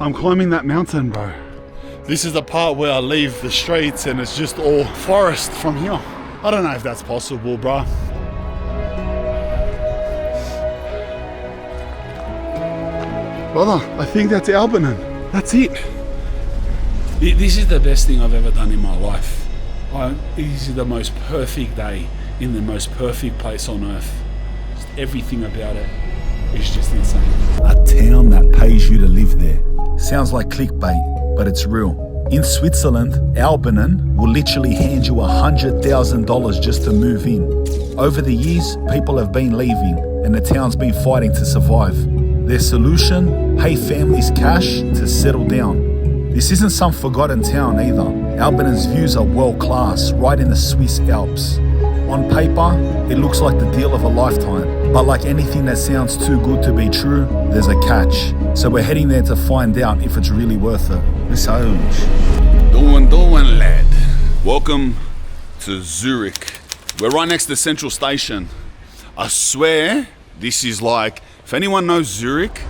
I'm climbing that mountain, bro. This is the part where I leave the streets and it's just all forest from here. I don't know if that's possible, bro. Brother, I think that's Albinen. That's it. This is the best thing I've ever done in my life. This is the most perfect day in the most perfect place on earth. Just everything about it is just insane. A town that pays you to live there. Sounds like clickbait, but it's real. In Switzerland, Albinen will literally hand you $100,000 just to move in. Over the years, people have been leaving and the town's been fighting to survive. Their solution? Pay families cash to settle down. This isn't some forgotten town either. Albinen's views are world class, right in the Swiss Alps. On paper, it looks like the deal of a lifetime. But like anything that sounds too good to be true, there's a catch. So we're heading there to find out if it's really worth it. Let's go. Doing, lad. Welcome to Zurich. We're right next to Central Station. I swear, this is like, if anyone knows Zurich,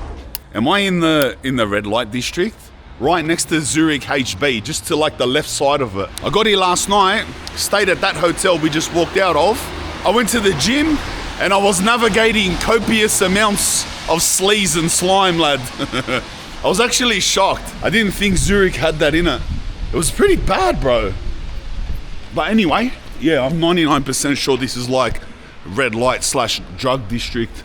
am I in the red light district? Right next to Zurich HB, just to like the left side of it. I got here last night, stayed at that hotel we just walked out of. I went to the gym and I was navigating copious amounts of sleaze and slime, lad. I was actually shocked. I didn't think Zurich had that in it. It was pretty bad, bro. But anyway, yeah, I'm 99% sure this is like red light / drug district.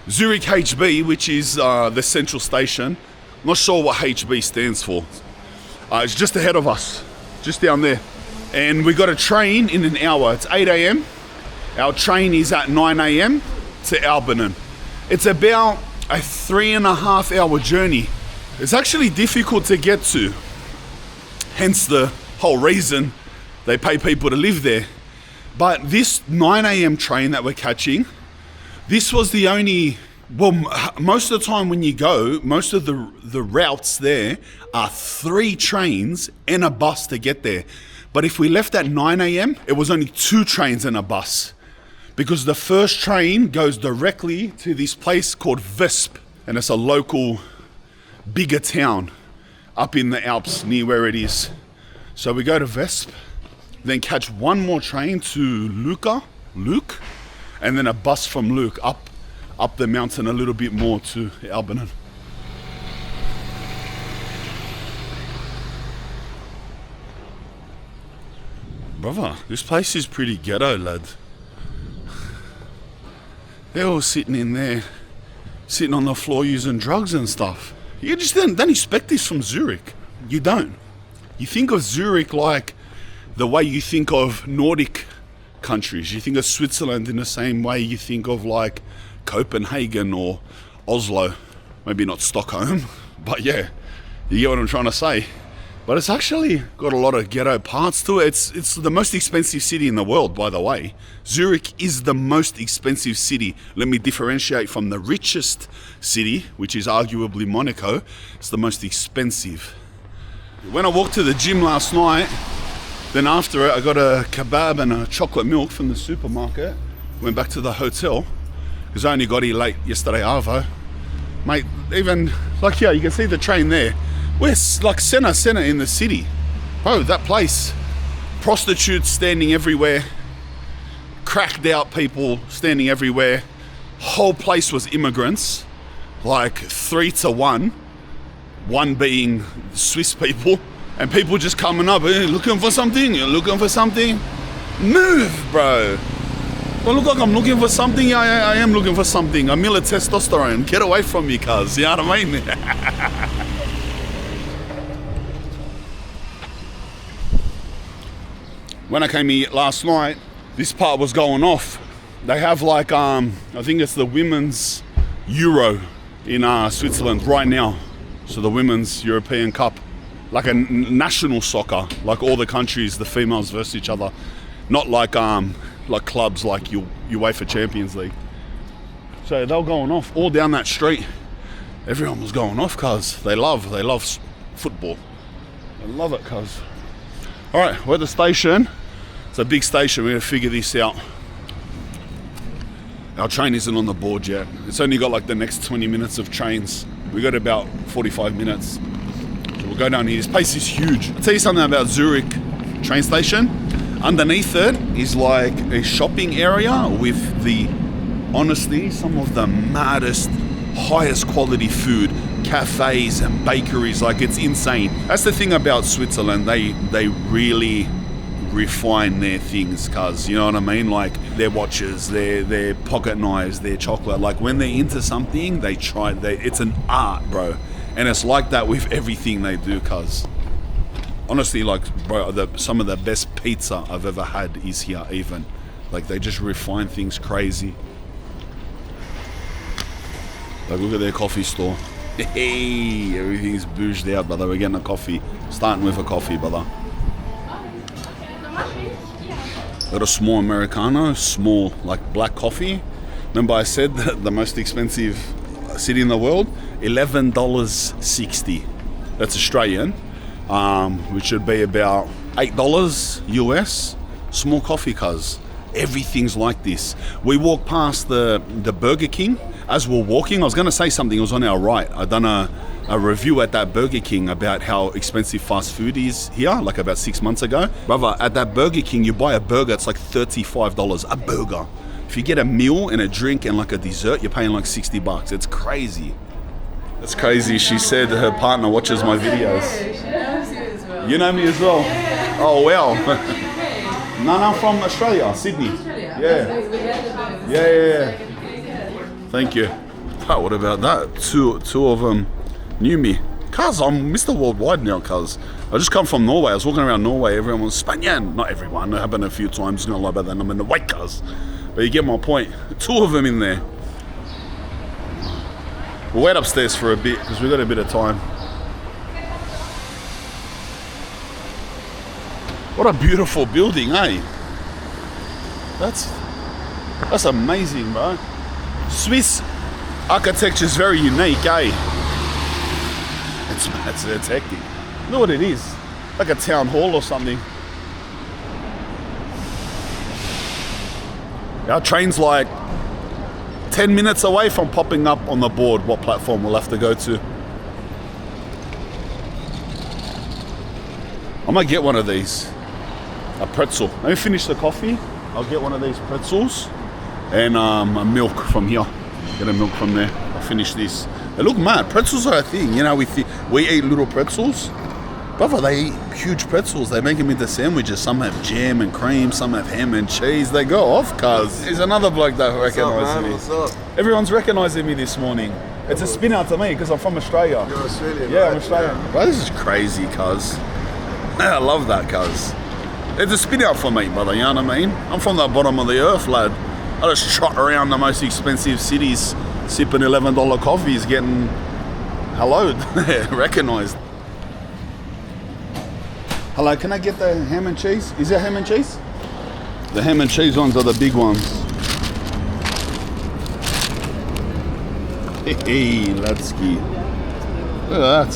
Zurich HB, which is the central station. Not sure what HB stands for. It's just ahead of us, just down there. And we got a train in an hour. It's 8 a.m. Our train is at 9 a.m. to Albinen. It's about a 3.5 hour journey. It's actually difficult to get to. Hence the whole reason they pay people to live there. But this 9 a.m. train that we're catching, this was the only, well, most of the time when you go, most of the routes there are 3 trains and a bus to get there. But if we left at 9 a.m., it was only 2 trains and a bus. Because the first train goes directly to this place called Visp. And it's a local, bigger town up in the Alps near where it is. So we go to Visp, then catch one more train to Luke, and then a bus from Luke up the mountain a little bit more to Albinen. Brother, this place is pretty ghetto, lad. They're all sitting in there, sitting on the floor using drugs and stuff. You just don't expect this from Zurich. You don't. You think of Zurich like the way you think of Nordic countries. You think of Switzerland in the same way you think of like Copenhagen or Oslo. Maybe not Stockholm, but yeah, you get what I'm trying to say. But it's actually got a lot of ghetto parts to it. It's the most expensive city in the world, by the way. Zurich is the most expensive city. Let me differentiate from the richest city, which is arguably Monaco. It's the most expensive. When I walked to the gym last night, then after it, I got a kebab and a chocolate milk from the supermarket. Went back to the hotel, because I only got here late yesterday, Arvo. Mate, even, like, yeah, you can see the train there. We're like center in the city. Bro, that place, prostitutes standing everywhere, cracked out people standing everywhere. Whole place was immigrants, like 3 to 1, one being Swiss people, and people just coming up, hey, looking for something, you're looking for something? Move, bro. Don't look like I'm looking for something. Yeah, I am looking for something. A meal of testosterone. Get away from me, cuz. You know what I mean? When I came here last night, this part was going off. They have like, I think it's the women's Euro in Switzerland right now. So the women's European Cup, like a national soccer, like all the countries, the females versus each other. Not like clubs like UEFA Champions League. So they were going off all down that street. Everyone was going off, cuz they love football. They love it, cuz. All right, we're at the station. It's a big station. We're gonna figure this out. Our train isn't on the board yet. It's only got like the next 20 minutes of trains. We got about 45 minutes. So we'll go down here. This place is huge. I'll tell you something about Zurich train station. Underneath it is like a shopping area with honestly, some of the maddest, highest quality food, cafes and bakeries. Like, it's insane. That's the thing about Switzerland. They really refine their things, cuz, you know what I mean? Like, their watches, their pocket knives, their chocolate. Like, when they're into something, it's an art, bro. And it's like that with everything they do, cuz. Honestly, like, bro, some of the best pizza I've ever had is here, even. Like, they just refine things crazy. Like, look at their coffee store. Hey, everything's bouged out, brother. We're getting a coffee. Starting with a coffee, brother. Got a small Americano, small, like, black coffee. Remember I said that the most expensive city in the world? $11.60. That's Australian, which should be about $8 US. Small coffee, cuz. Everything's like this. We walked past the Burger King. As we're walking, I was going to say something. It was on our right. I done a review at that Burger King about how expensive fast food is here, like about 6 months ago. Brother, at that Burger King, you buy a burger, it's like $35 a burger. If you get a meal and a drink and like a dessert, you're paying like $60. It's crazy. That's crazy. She said her partner watches my videos. You know me as well? Oh, wow. No, I'm from Australia, Sydney. Yeah. Thank you. Oh, what about that? Two of them knew me. Cuz, I'm Mr. Worldwide now, cuz. I just come from Norway. I was walking around Norway. Everyone was Spanian. Not everyone. It happened a few times. Not lie about that. I'm in the white, cuz. But you get my point. Two of them in there. We'll wait upstairs for a bit because we've got a bit of time. What a beautiful building, eh? That's amazing, bro. Swiss architecture is very unique, eh? It's hectic. You know what it is? Like a town hall or something. Our train's like 10 minutes away from popping up on the board what platform we'll have to go to. I might get one of these. A pretzel. Let me finish the coffee. I'll get one of these pretzels and a milk from here. Get a milk from there. I'll finish this. They look mad. Pretzels are a thing. You know, we eat little pretzels. Brother, they eat huge pretzels. They make them into sandwiches. Some have jam and cream. Some have ham and cheese. They go off, cuz. There's another bloke that recognises me. What's up? Everyone's recognising me this morning. It's a spin out to me because I'm from Australia. You're Australian, Yeah, right? I'm Australian. Bro, this is crazy, cuz. I love that, cuz. It's a spin out for me, brother, you know what I mean? I'm from the bottom of the earth, lad. I just trot around the most expensive cities, sipping $11 coffees, getting hello, recognised. Hello, can I get the ham and cheese? Is there ham and cheese? The ham and cheese ones are the big ones. Hey, Latsky. Look at that.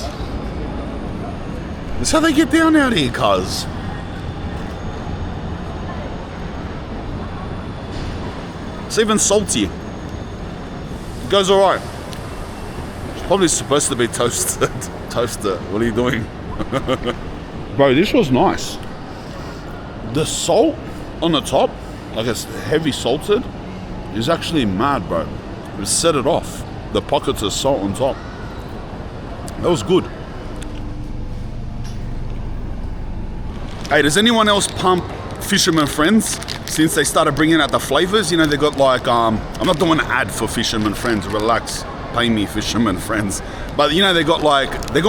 That's how they get down out here, cuz. It's even salty. It goes alright. It's probably supposed to be toasted. Toasted. What are you doing? Bro, this was nice. The salt on the top, like it's heavy salted, is actually mad, bro. It set it off. The pockets of salt on top. That was good. Hey, does anyone else pump Fisherman Friends since they started bringing out the flavors? You know, they got like, I'm not doing an ad for Fisherman Friends, relax, pay me Fisherman Friends. But you know, they got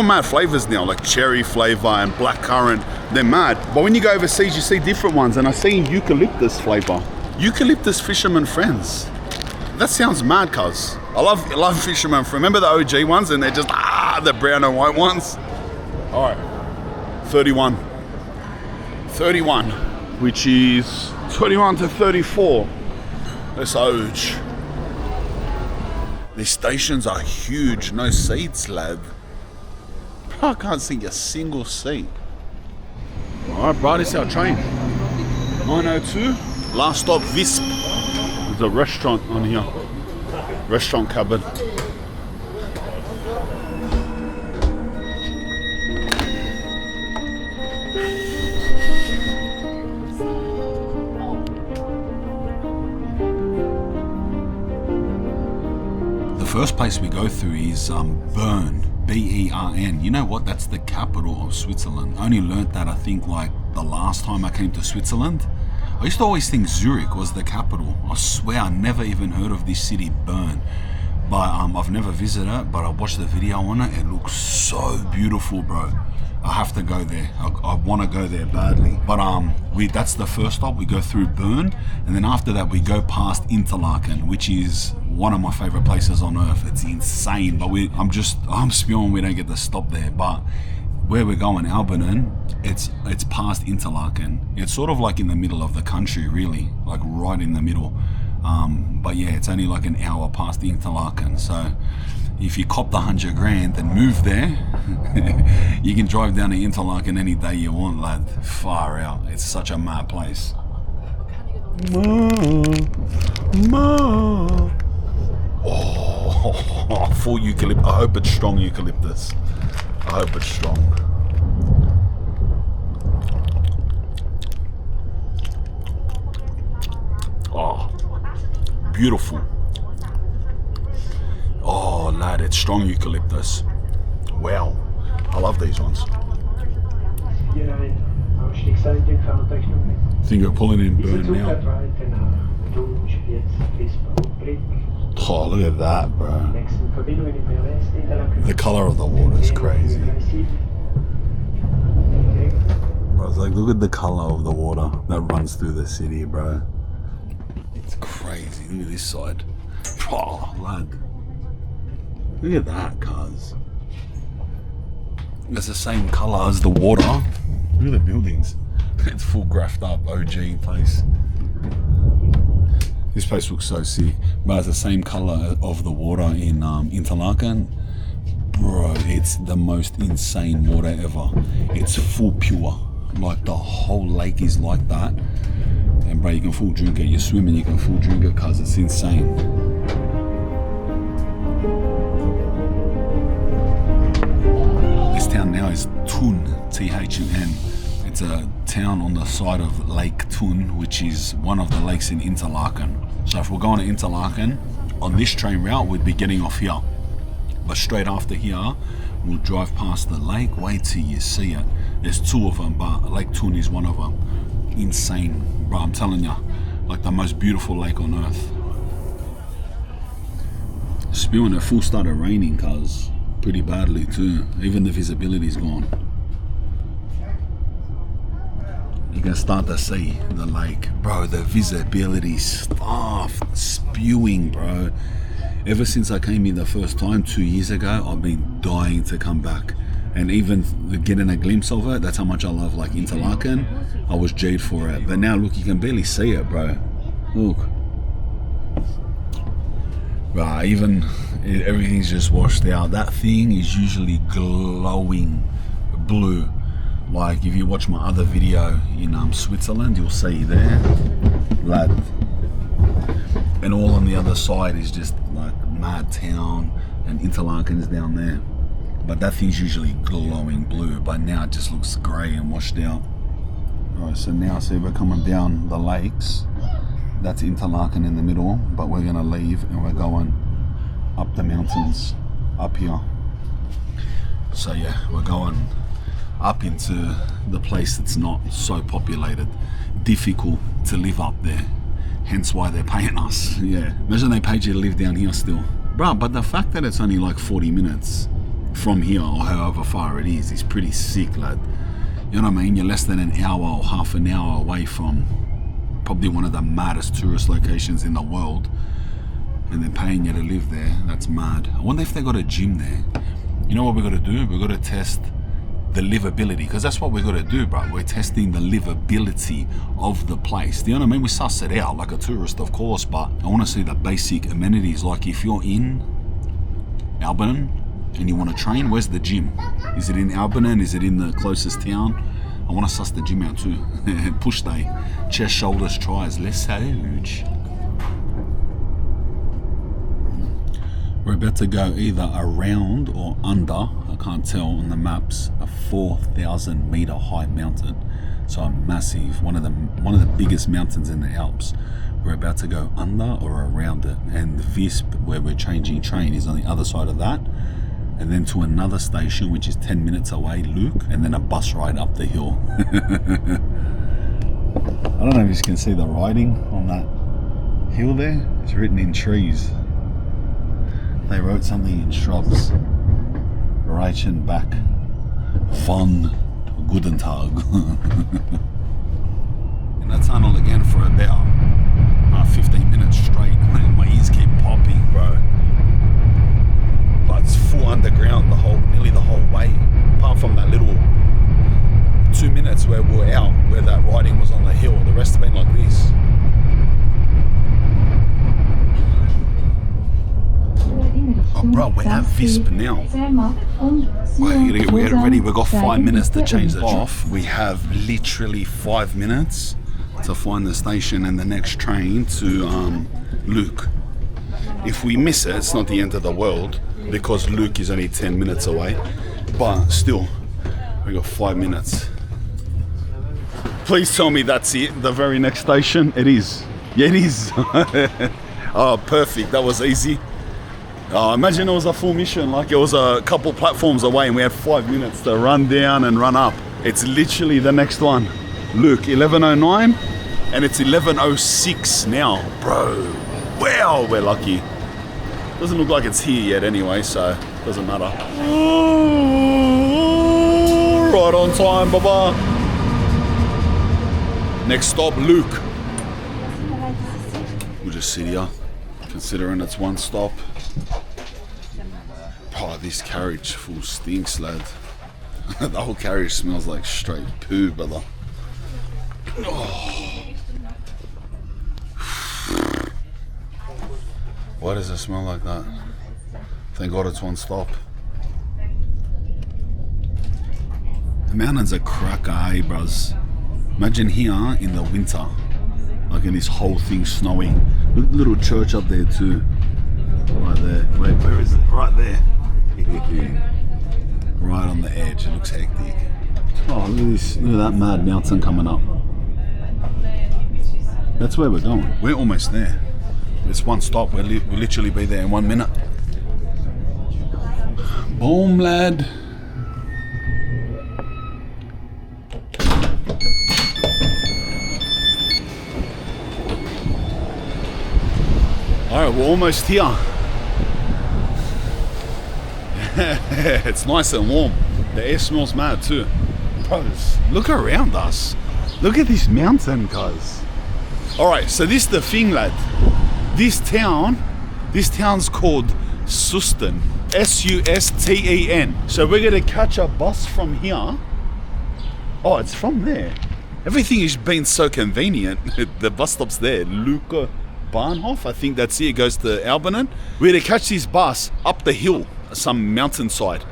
mad flavors now, like cherry flavor and blackcurrant. They're mad. But when you go overseas, you see different ones, and I see eucalyptus flavor. Eucalyptus Fisherman Friends. That sounds mad, cuz. I love Fisherman Friends. Remember the OG ones, and they're just the brown and white ones. All right, 31, which is 21 to 34. That's huge. These stations are huge. No seats, lad. I can't see a single seat. All right, bro, this is our train. 902. Last stop, Visp. There's a restaurant on here. Restaurant cupboard. The first place we go through is Bern, B-E-R-N. You know what? That's the capital of Switzerland. I only learnt that, I think, like the last time I came to Switzerland. I used to always think Zurich was the capital. I swear I never even heard of this city, Bern. But I've never visited it, but I watched the video on it. It looks so beautiful, bro. I have to go there. I want to go there badly. But that's the first stop. We go through Bern, and then after that we go past Interlaken, which is one of my favorite places on earth. It's insane. But I'm spewing we don't get to stop there. But where we're going, Albinen, it's past Interlaken. It's sort of like in the middle of the country, really, like right in the middle. But yeah, it's only like an hour past Interlaken. So if you cop the 100 grand and move there, you can drive down to Interlaken any day you want, lad. Far out. It's such a mad place. Oh, full eucalyptus. I hope it's strong eucalyptus. I hope it's strong. Oh, beautiful. Oh, lad, it's strong eucalyptus. Wow, I love these ones. Think of pulling in Bern now. Oh, look at that, bro. The color of the water is crazy. Bro, it's like, look at the color of the water that runs through the city, bro. It's crazy. Look at this side. Oh, lad. Look at that, cuz. It's the same color as the water. Look at the buildings. It's full graphed up, OG place. This place looks so sick. But it's the same color of the water in Interlaken. Bro, it's the most insane water ever. It's full pure. Like the whole lake is like that. And bro, you can full drink it. You're swimming, you can full drink it, cuz it's insane. This town now is Thun, T-H-U-N. It's a town on the side of Lake Thun, which is one of the lakes in Interlaken. So if we're going to Interlaken, on this train route, we'd be getting off here. But straight after here, we'll drive past the lake. Wait till you see it. There's two of them, but Lake Thun is one of them. Insane, bro, I'm telling you. Like the most beautiful lake on earth. Spewing, it full started raining, cuz. Pretty badly too. Even the visibility's gone. You can start to see the lake. Bro, the visibility stuff, spewing, bro. Ever since I came in the first time 2 years ago, I've been dying to come back. And even getting a glimpse of it, that's how much I love like Interlaken. I was G'd for it. But now look, you can barely see it, bro. Look. Bro, even everything's just washed out. That thing is usually glowing blue. Like if you watch my other video in Switzerland, you'll see there, lad. And all on the other side is just like mad town, and Interlaken's down there. But that thing's usually glowing blue, but now it just looks grey and washed out. Alright, so now see we're coming down the lakes. That's Interlaken in the middle, but we're gonna leave and we're going up the mountains, up here. So yeah, we're going up into the place that's not so populated, difficult to live up there, hence why they're paying us. Yeah, imagine they paid you to live down here still, bro. But the fact that it's only like 40 minutes from here, or however far it is pretty sick, lad. You know what I mean? You're less than an hour or half an hour away from probably one of the maddest tourist locations in the world, and they're paying you to live there. That's mad. I wonder if they got a gym there. You know what we got to do? We got to test the livability, because that's what we got to do, bro. We're testing the livability of the place. Do you know what I mean? We suss it out like a tourist, of course, but I want to see the basic amenities. Like if you're in Albinen and you want to train, where's the gym? Is it in Albinen? Is it in the closest town? I want to suss the gym out too. Push day, chest, shoulders, tries, less huge. We're about to go either around or under, I can't tell on the maps, a 4,000 meter high mountain. So a massive, one of the biggest mountains in the Alps. We're about to go under or around it, and Visp, where we're changing train, is on the other side of that, and then to another station which is 10 minutes away, Luke, and then a bus ride up the hill. I don't know if you can see the writing on that hill there. It's written in trees. They wrote something in shrubs. Reichen back. Von Guten Tag. In the tunnel again for about 15 minutes straight. My ears keep popping, bro. But it's full underground nearly the whole way. Apart from that little 2 minutes where we were out, where that riding was on the hill. The rest have been like this. Oh bro, we're at Visp now. We're gonna get ready. We've got 5 minutes to change the off. We have literally 5 minutes to find the station and the next train to Luke. If we miss it, it's not the end of the world, because Luke is only 10 minutes away. But still, we got 5 minutes. Please tell me that's it, the very next station. It is. Yeah, it is. Oh, perfect. That was easy. Imagine it was a full mission, like it was a couple platforms away and we had 5 minutes to run down and run up. It's literally the next one. Luke, 11:09, and it's 11:06 now. Bro, wow, we're lucky. Doesn't look like it's here yet anyway, so doesn't matter. Oh, right on time, baba. Next stop, Luke. We'll just sit here, considering it's one stop. Oh, this carriage full stinks, lad. The whole carriage smells like straight poo, brother. Oh. Why does it smell like that? Thank God it's one stop. The mountains are cracker, hey, bros. Imagine here in the winter, like in this whole thing snowing. Look, little church up there too. Right there. Wait, where is it? Right there. Right on the edge. It looks hectic. Oh, look at this. Look at that mad mountain coming up. That's where we're going. We're almost there. It's one stop. We'll literally be there in 1 minute. Boom, lad. Alright, we're almost here. It's nice and warm. The air smells mad too. Bros, look around us. Look at this mountain, guys. Alright, so this is the thing, lad. This town's called Susten. S-U-S-T-E-N. So we're gonna catch a bus from here. Oh, it's from there. Everything has been so convenient. The bus stop's there. Luca Bahnhof, I think that's it. It goes to Albinen. We're gonna catch this bus up the hill, some mountainside.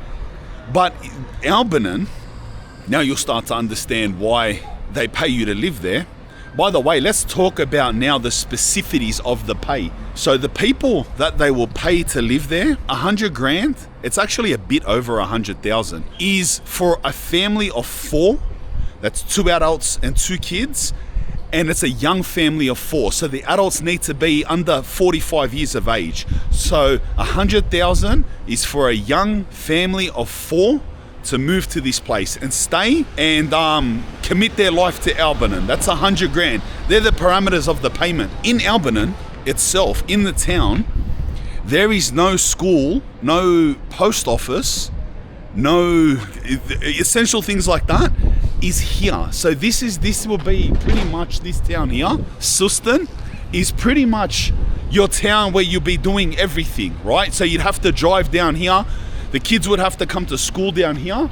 But Albinen, now you'll start to understand why they pay you to live there. By the way, let's talk about now the specificities of the pay. So the people that they will pay to live there, 100 grand, it's actually a bit over 100,000, is for a family of 4. That's 2 adults and 2 kids. And it's a young family of 4. So the adults need to be under 45 years of age. So 100,000 is for a young family of 4 to move to this place and stay and commit their life to Albinen. That's 100 grand. They're the parameters of the payment. In Albinen itself, in the town, there is no school, no post office, no essential things like that is here. So this will be pretty much this town here. Susten is pretty much your town where you'll be doing everything, right? So you'd have to drive down here. The kids would have to come to school down here.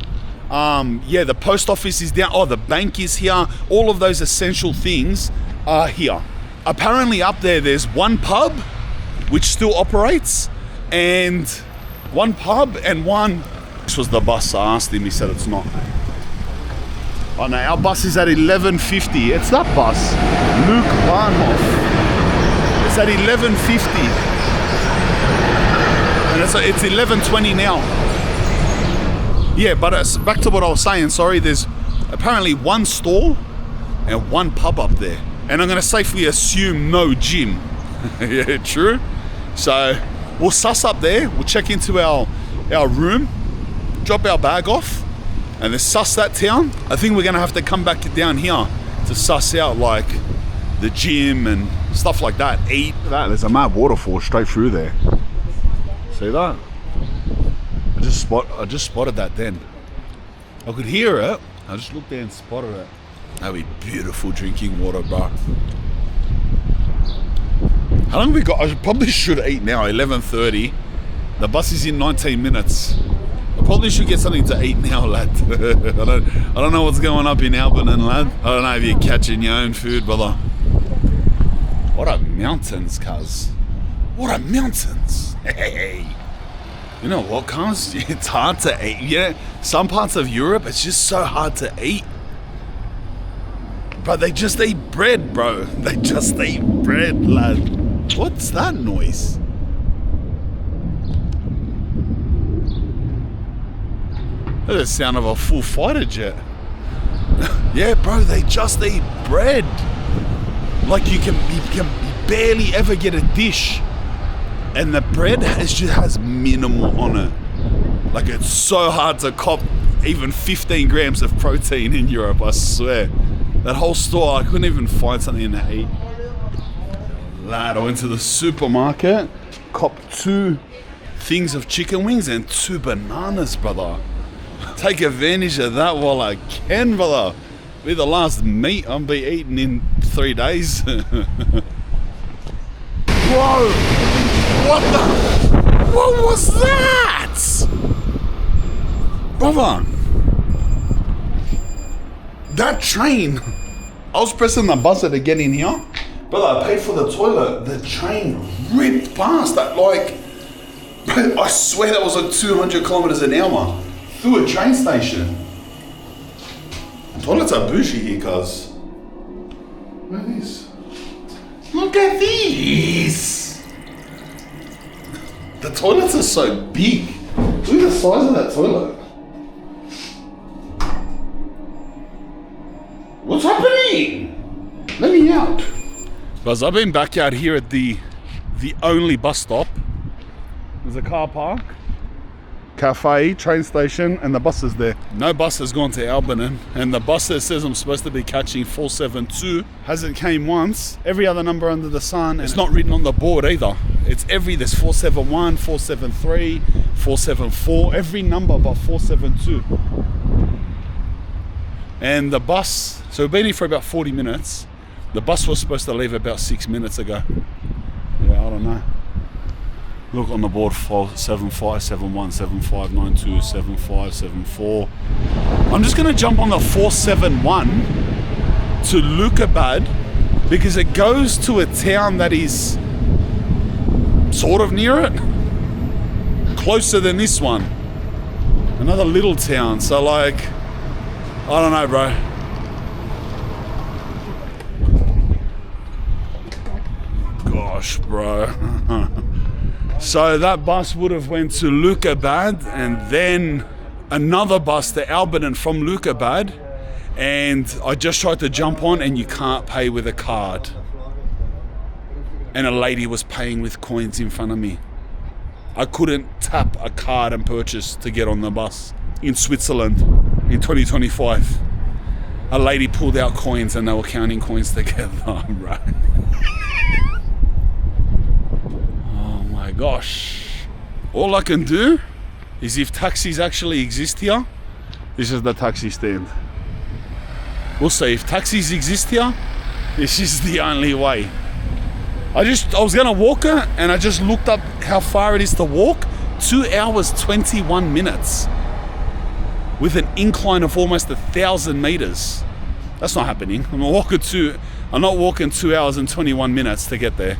Yeah, the post office is down. Oh, the bank is here. All of those essential things are here. Apparently up there's one pub which still operates, and one pub and one. This was the bus. I asked him. He said it's not. Oh no, our bus is at 11:50. It's that bus, Luke Bahnhof. It's at 11:50. And And it's 11:20 now. Yeah, but it's back to what I was saying, sorry, there's apparently one store and one pub up there. And I'm gonna safely assume no gym. Yeah, true. So we'll suss up there, we'll check into our room, drop our bag off, and then suss that town. I think we're gonna have to come back down here to suss out like the gym and stuff like that, eat. That, there's a mad waterfall straight through there. See that? I just spotted that then. I could hear it. I just looked there and spotted it. That'd be beautiful drinking water, bro. How long have we got? I probably should eat now. 11:30. The bus is in 19 minutes. I probably should get something to eat now, lad. I don't know what's going up in Albinen, lad. I don't know if you're catching your own food, brother. What are mountains, cuz? What are mountains? Hey. You know what, cuz? It's hard to eat. Yeah, some parts of Europe, it's just so hard to eat. But they just eat bread, bro. They just eat bread, lad. What's that noise? That's the sound of a full fighter jet. Yeah, bro, they just eat bread. Like you can barely ever get a dish. And the bread just has minimal on it. Like it's so hard to cop even 15 grams of protein in Europe, I swear. That whole store, I couldn't even find something to eat. Lad, I went to the supermarket, copped 2 things of chicken wings and 2 bananas, brother. Take advantage of that while I can, brother. Be the last meat I'll be eating in 3 days. Whoa! What was that? Brother, that train, I was pressing the buzzer to get in here. Brother, I paid for the toilet. The train ripped past that, like, I swear that was like 200 kilometers an hour through a train station. Toilets are bougie here, cuz. Look at this. Look at these. The toilets are so big. Look at the size of that toilet. What's happening? Let me out. Guys, I've been back out here at the only bus stop. There's a car park, cafe, train station, and the bus is there. No bus has gone to Albinen, and the bus that says I'm supposed to be catching 472 hasn't came once. Every other number under the sun, it's not written on the board either. It's there's 471, 473, 474, every number but 472. And the bus, so we've been here for about 40 minutes. The bus was supposed to leave about 6 minutes ago. Yeah, I don't know. Look on the board, 475, 71, 75, 92, 75, 74. I'm just gonna jump on the 471 to Lukabad because it goes to a town that is sort of near it. Closer than this one. Another little town, so like, I don't know, bro. Gosh, bro. So that bus would have went to Lukabad and then another bus to Albinen from Lukabad, and I just tried to jump on and you can't pay with a card. And a lady was paying with coins in front of me. I couldn't tap a card and purchase to get on the bus in Switzerland in 2025. A lady pulled out coins and they were counting coins together, right? Oh my gosh. All I can do is, if taxis actually exist here, this is the taxi stand. We'll see. If taxis exist here, this is the only way. I was gonna walk it and I just looked up how far it is to walk. 2 hours, 21 minutes. With an incline of almost 1,000 meters. That's not happening. I'm not walking 2 hours and 21 minutes to get there.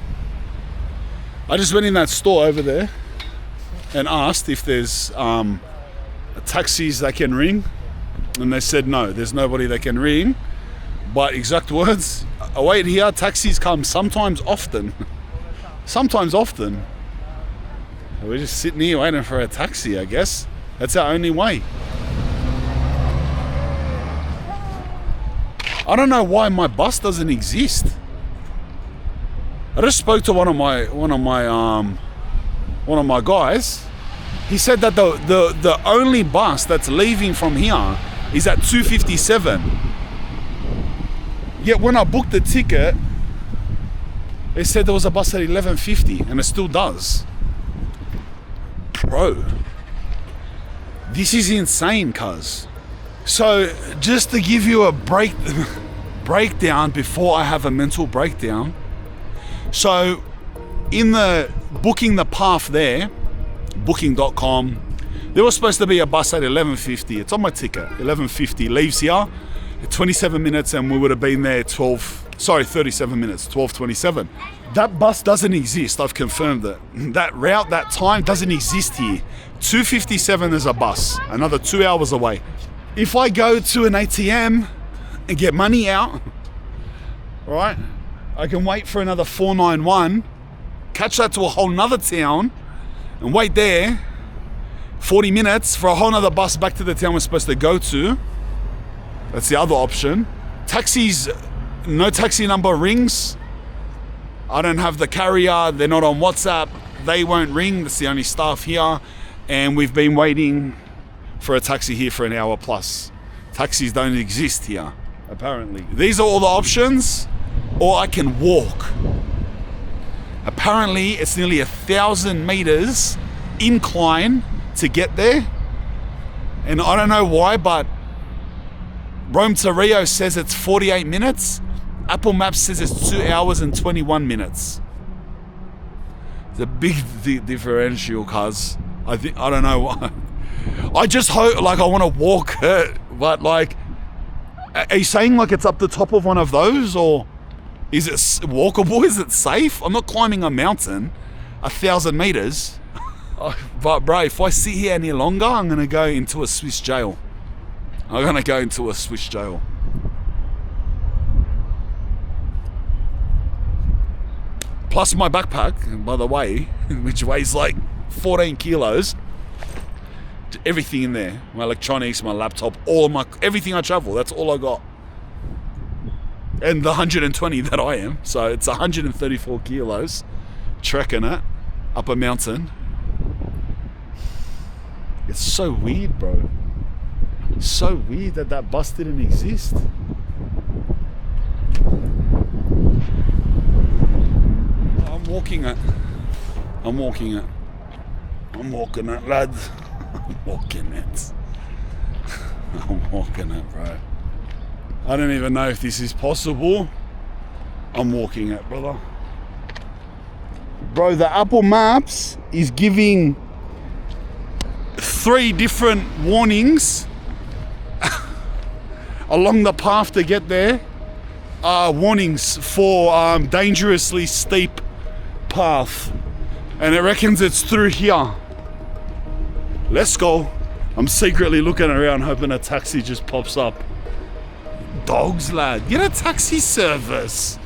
I just went in that store over there and asked if there's taxis that can ring, and they said no, there's nobody that can ring. But exact words, wait here, taxis come sometimes often. Sometimes often. We're just sitting here waiting for a taxi, I guess. That's our only way. I don't know why my bus doesn't exist. I just spoke to one of my guys. He said that the only bus that's leaving from here is at 2:57. Yet when I booked the ticket, it said there was a bus at 11:50, and it still does. Bro, this is insane, cuz. So just to give you a breakdown before I have a mental breakdown. So in the booking the path there, booking.com, there was supposed to be a bus at 11:50. It's on my ticket. 11:50 leaves here. 27 minutes and we would have been there 37 minutes, 12:27. That bus doesn't exist. I've confirmed it. That route, that time doesn't exist here. 2:57 there's a bus, another 2 hours away. If I go to an ATM and get money out, right, I can wait for another 491, catch that to a whole nother town and wait there 40 minutes for a whole nother bus back to the town we're supposed to go to. That's the other option. Taxis, no taxi number rings. I don't have the carrier. They're not on WhatsApp. They won't ring. That's the only staff here. And we've been waiting for a taxi here for an hour plus. Taxis don't exist here, apparently. These are all the options, or I can walk. Apparently, it's nearly 1,000 meters incline to get there. And I don't know why, but Rome to Rio says it's 48 minutes. Apple Maps says it's 2 hours and 21 minutes. It's a big differential, cuz. I don't know why. I just hope, like, I want to walk it, but like, are you saying like it's up the top of one of those, or is it walkable? Is it safe? I'm not climbing a mountain 1,000 meters. But bro, if I sit here any longer, I'm gonna go into a Swiss jail. Plus my backpack, by the way, which weighs like 14 kilos. Everything in there, my electronics, my laptop, everything I travel, that's all I got. And the 120 that I am, so it's 134 kilos, trekking it up a mountain. It's so weird, bro. It's so weird that bus didn't exist. I'm walking it, lad. I'm walking it, bro. I don't even know if this is possible. I'm walking it, brother. Bro, the Apple Maps is giving 3 different warnings along the path to get there. Warnings for dangerously steep path. And it reckons it's through here. Let's go. I'm secretly looking around hoping a taxi just pops up. Dogs, lad. Get a taxi service.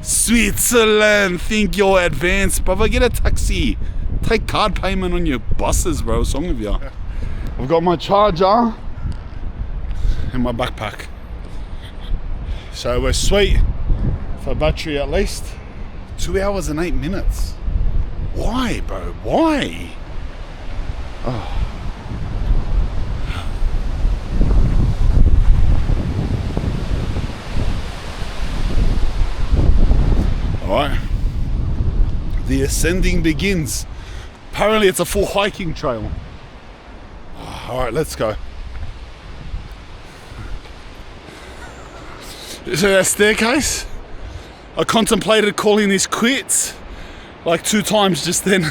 Switzerland. Think you're advanced, brother. Get a taxi. Take card payment on your buses, bro. What's wrong with you? I've got my charger and my backpack. So we're sweet for battery at least. 2 hours and 8 minutes. Why, bro? Why? Oh. Alright, the ascending begins. Apparently it's a full hiking trail. Alright, let's go. Is there a staircase? I contemplated calling this quits like 2 times just then.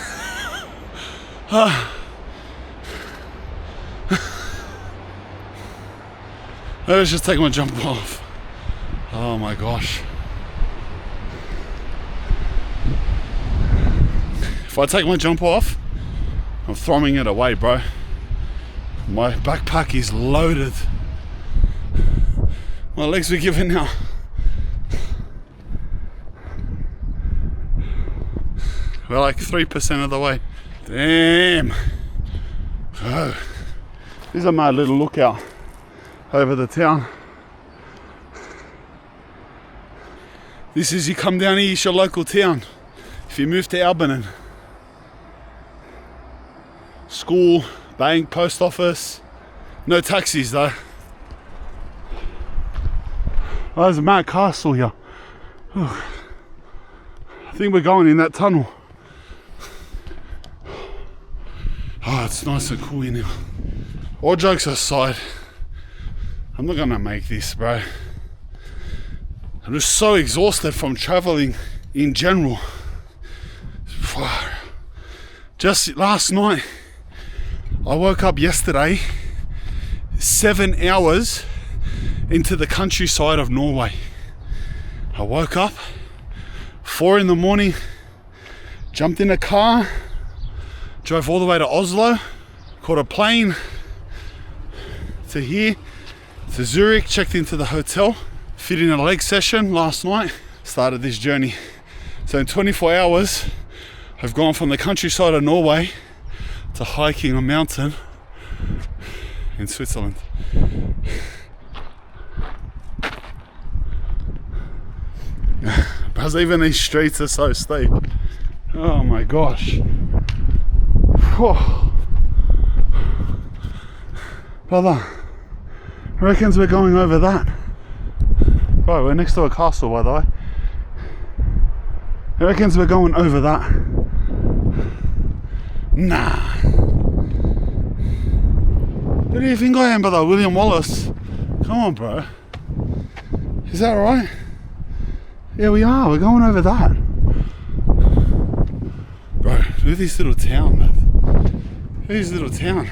Let's just take my jump off. Oh my gosh. If I take my jump off, I'm throwing it away, bro. My backpack is loaded. My legs are giving now. We're like 3% of the way. Damn. Oh, this is a mad little lookout over the town. This is, you come down here, it's your local town. If you move to Albinen. School, bank, post office. No taxis though. Oh, there's a mad castle here. Oh, I think we're going in that tunnel. Oh, it's nice and cool in here. All jokes aside, I'm not gonna make this, bro. I'm just so exhausted from traveling in general. Just last night, I woke up yesterday 7 hours into the countryside of Norway. I woke up 4 in the morning, jumped in a car, drove all the way to Oslo, caught a plane to here, to Zurich, checked into the hotel, fit in a leg session last night, started this journey. So in 24 hours, I've gone from the countryside of Norway to hiking a mountain in Switzerland. Because even these streets are so steep. Oh my gosh. Whew. Brother, reckons we're going over that. Bro, we're next to a castle, by the way. He reckons we're going over that. Nah. Who do you think I am, brother? William Wallace? Come on, bro. Is that right? Yeah, we are. We're going over that. Bro, look at this little town, man. Look at this little town.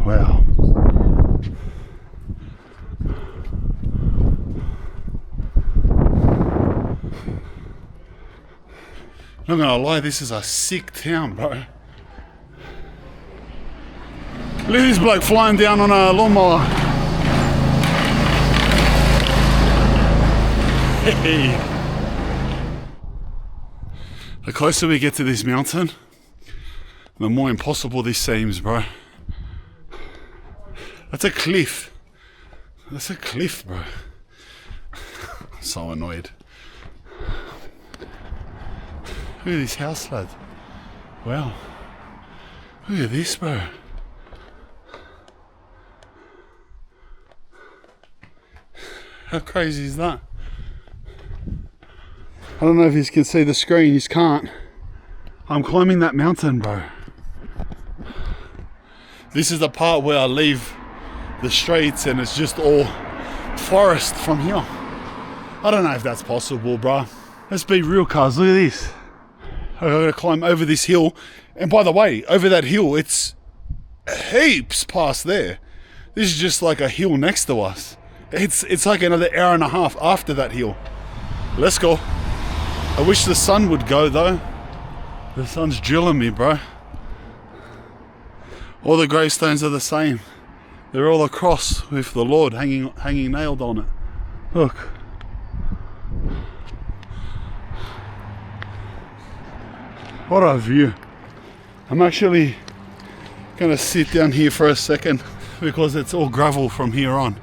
Wow. I'm not gonna lie, this is a sick town, bro. Look at this bloke flying down on a lawnmower. Hey. The closer we get to this mountain, the more impossible this seems, bro. That's a cliff. That's a cliff, bro. So annoyed. Look at this house, lad. Wow. Look at this, bro. How crazy is that? I don't know if you can see the screen. You can't. I'm climbing that mountain, bro. This is the part where I leave the streets and it's just all forest from here. I don't know if that's possible, bro. Let's be real, cuz. Look at this. I gotta climb over this hill. And by the way, over that hill, it's heaps past there. This is just like a hill next to us. It's like another hour and a half after that hill. Let's go. I wish the sun would go though. The sun's drilling me, bro. All the gravestones are the same. They're all a cross with the Lord hanging nailed on it. Look. What a view. I'm actually gonna sit down here for a second because it's all gravel from here on.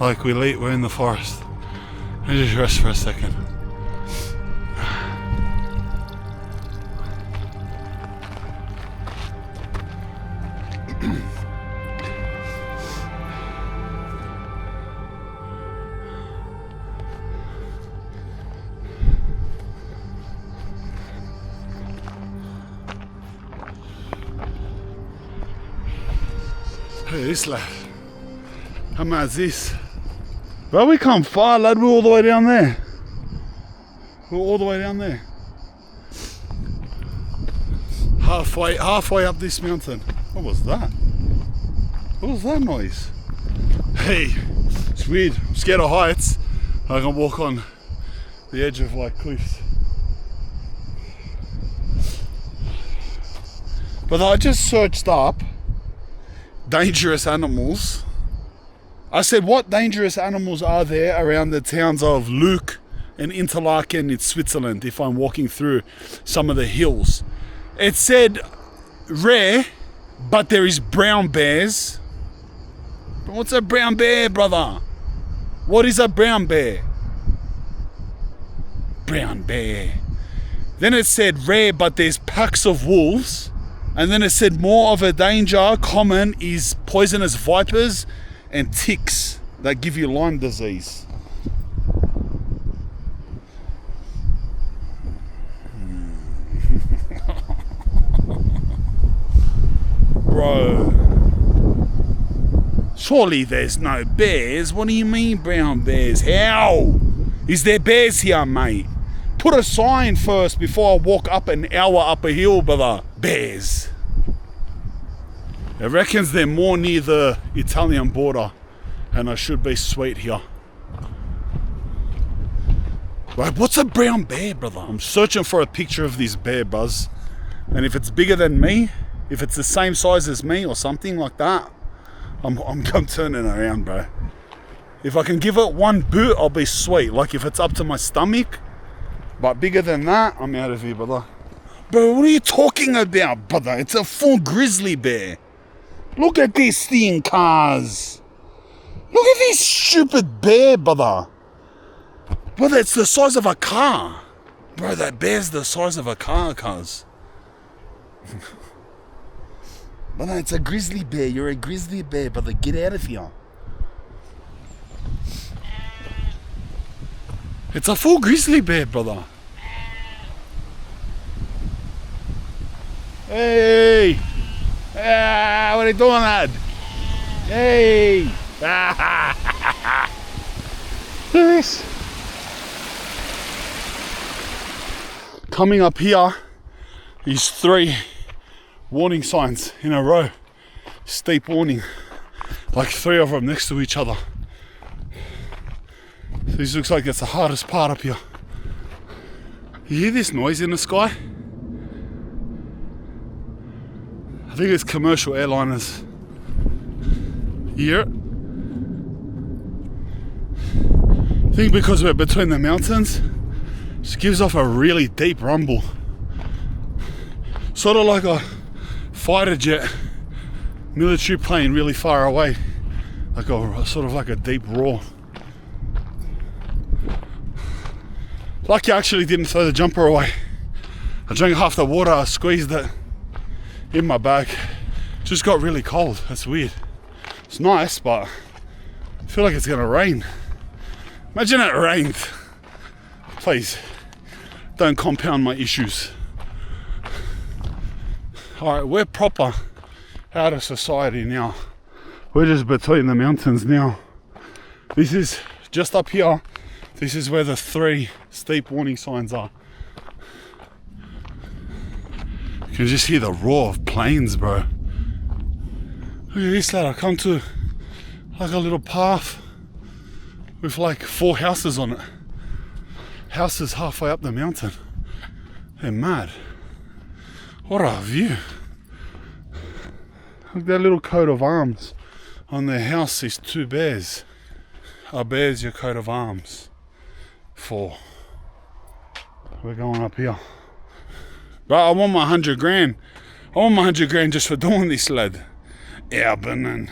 Like we're in the forest. And just rest for a second. Look at this, lad. How mad is this? Bro, we come far, lad. We're all the way down there. We're all the way down there. Halfway up this mountain. What was that? What was that noise? Hey, it's weird. I'm scared of heights. I can walk on the edge of like cliffs. But I just searched up dangerous animals. I said, what dangerous animals are there around the towns of Luke, in Interlaken in Switzerland if I'm walking through some of the hills. It said rare, but there is brown bears. But what's a brown bear, brother? What is a brown bear? Brown bear. Then it said rare, but there's packs of wolves. And then it said more of a danger common is poisonous vipers and ticks that give you Lyme disease. Bro, surely there's no bears. What do you mean brown bears? How? Is there bears here, mate? Put a sign first before I walk up an hour up a hill, brother. Bears. It reckons they're more near the Italian border, and I should be sweet here. Like, what's a brown bear, brother? I'm searching for a picture of this bear, buzz. And if it's bigger than me, if it's the same size as me or something like that, I'm turning around, bro. If I can give it one boot, I'll be sweet. Like if it's up to my stomach, but bigger than that, I'm out of here, brother. Bro, what are you talking about, brother? It's a full grizzly bear. Look at this thing, cuz. Look at this stupid bear, brother. Brother, it's the size of a car. Bro, that bear's the size of a car, cuz. Brother, it's a grizzly bear. You're a grizzly bear, brother. Get out of here. It's a full grizzly bear, brother. Hey! Ah, what are you doing, lad? Hey! Look at this. Coming up here is 3 warning signs in a row. Steep warning. Like 3 of them next to each other. This looks like it's the hardest part up here. You hear this noise in the sky? I think it's commercial airliners. You hear it? I think because we're between the mountains, it just gives off a really deep rumble. Sort of like a fighter jet, military plane really far away. Like a sort of like a deep roar. Lucky I actually didn't throw the jumper away. I drank half the water, I squeezed it in my bag. Just got really cold. That's weird. It's nice, but I feel like it's gonna rain. Imagine it rained. Please, don't compound my issues. Alright, we're proper out of society now. We're just between the mountains now. This is just up here. This is where the 3 steep warning signs are. You can just hear the roar of planes, bro. Look at this, lad. I come to like a little path with like 4 houses on it. Houses halfway up the mountain. They're mad. What a view. Look at that little coat of arms on their house is 2 bears. A bear's your coat of arms. 4. We're going up here. But I want my 100 grand. I want my 100 grand just for doing this, lad. Albinen.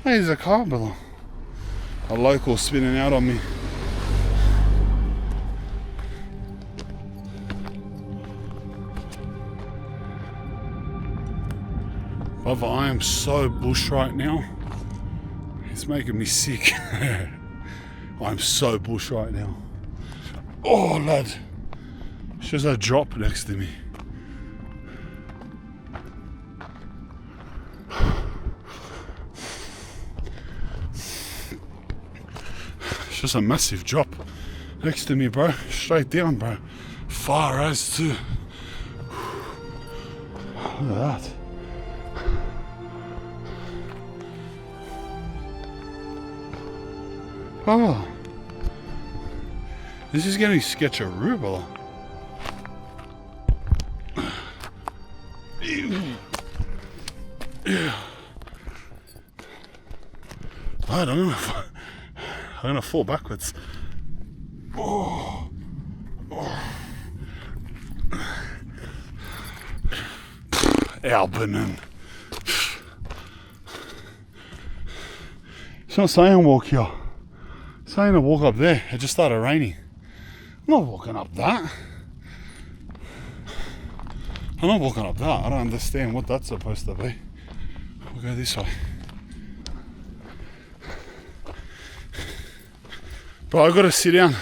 Hey, there's a car, brother. A local spinning out on me. Brother, I am so bush right now. It's making me sick. I'm so bush right now. Oh, lad. It's just a drop next to me. It's just a massive drop next to me, bro. Straight down, bro. Far as too. Look at that. Oh, this is getting sketcheroo. I don't know if I'm gonna fall backwards. Albinen. It's not saying walk here. It's saying to walk up there. It just started raining. I'm not walking up that. I'm not walking up that. I don't understand what that's supposed to be. We'll go this way. Bro, I gotta sit down.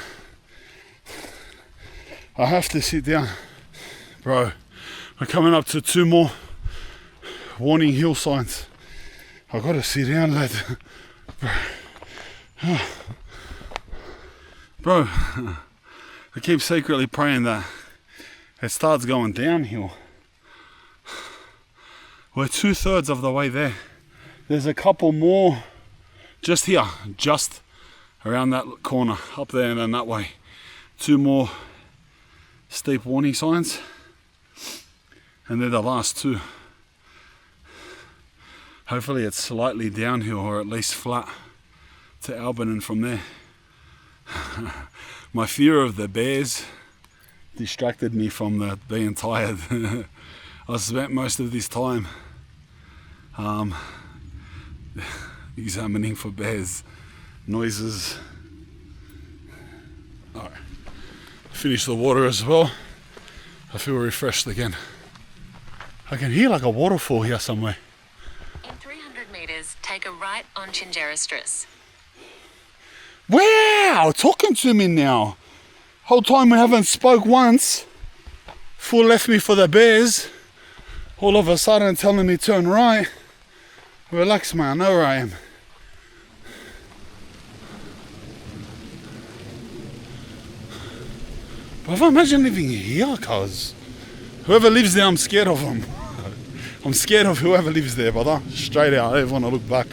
I have to sit down. Bro, we're coming up to 2 more warning hill signs. I gotta sit down, lad. Bro, I keep secretly praying that it starts going downhill. We're 2/3 of the way there. There's a couple more just here, just around that corner, up there and then that way. 2 more steep warning signs, and they're the last 2. Hopefully it's slightly downhill or at least flat to Albinen from there. My fear of the bears distracted me from being tired. I spent most of this time examining for bears, noises. Alright, finish the water as well. I feel refreshed again. I can hear like a waterfall here somewhere. In 300 meters, take a right on Chingeristris. Wow, talking to me now. Whole time we haven't spoke once. Fool left me for the bears. All of a sudden telling me turn right. Relax, man, I know where I am. But if I imagine living here, cuz whoever lives there, I'm scared of them. I'm scared of whoever lives there, brother. Straight out, I don't want to look back.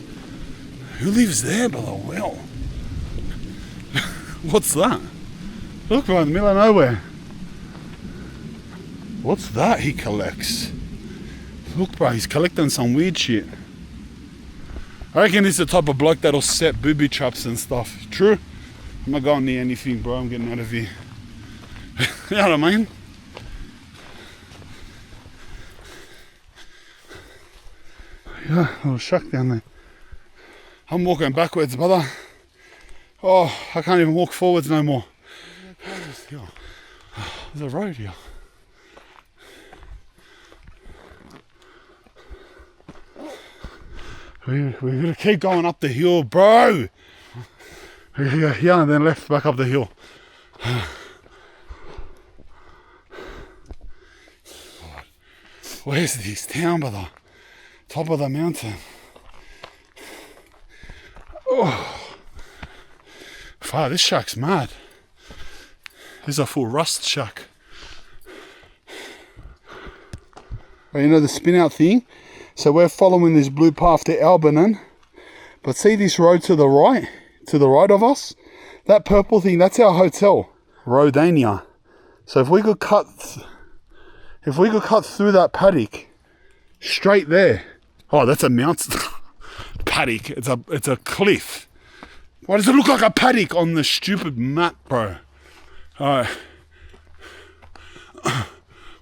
Who lives there, brother? Well, what's that? Look, bro, in the middle of nowhere. What's that he collects? Look, bro, he's collecting some weird shit. I reckon he's the type of bloke that'll set booby traps and stuff. True? I'm not going near anything, bro. I'm getting out of here. You know what I mean? Yeah, little shack down there. I'm walking backwards, brother. Oh, I can't even walk forwards no more. There's a road here. We're gonna keep going up the hill, bro. We're gonna go here and then left back up the hill. Where's this town, brother? Top of the mountain. Oh, fuck, this shack's mad. This is a full rust shack. Well, you know the spin out thing? So we're following this blue path to Albinen. But see this road to the right of us? That purple thing, that's our hotel. Rodania. So if we could cut through that paddock straight there. Oh, that's a mountain paddock. It's a cliff. Why does it look like a paddock on the stupid map, bro? Alright.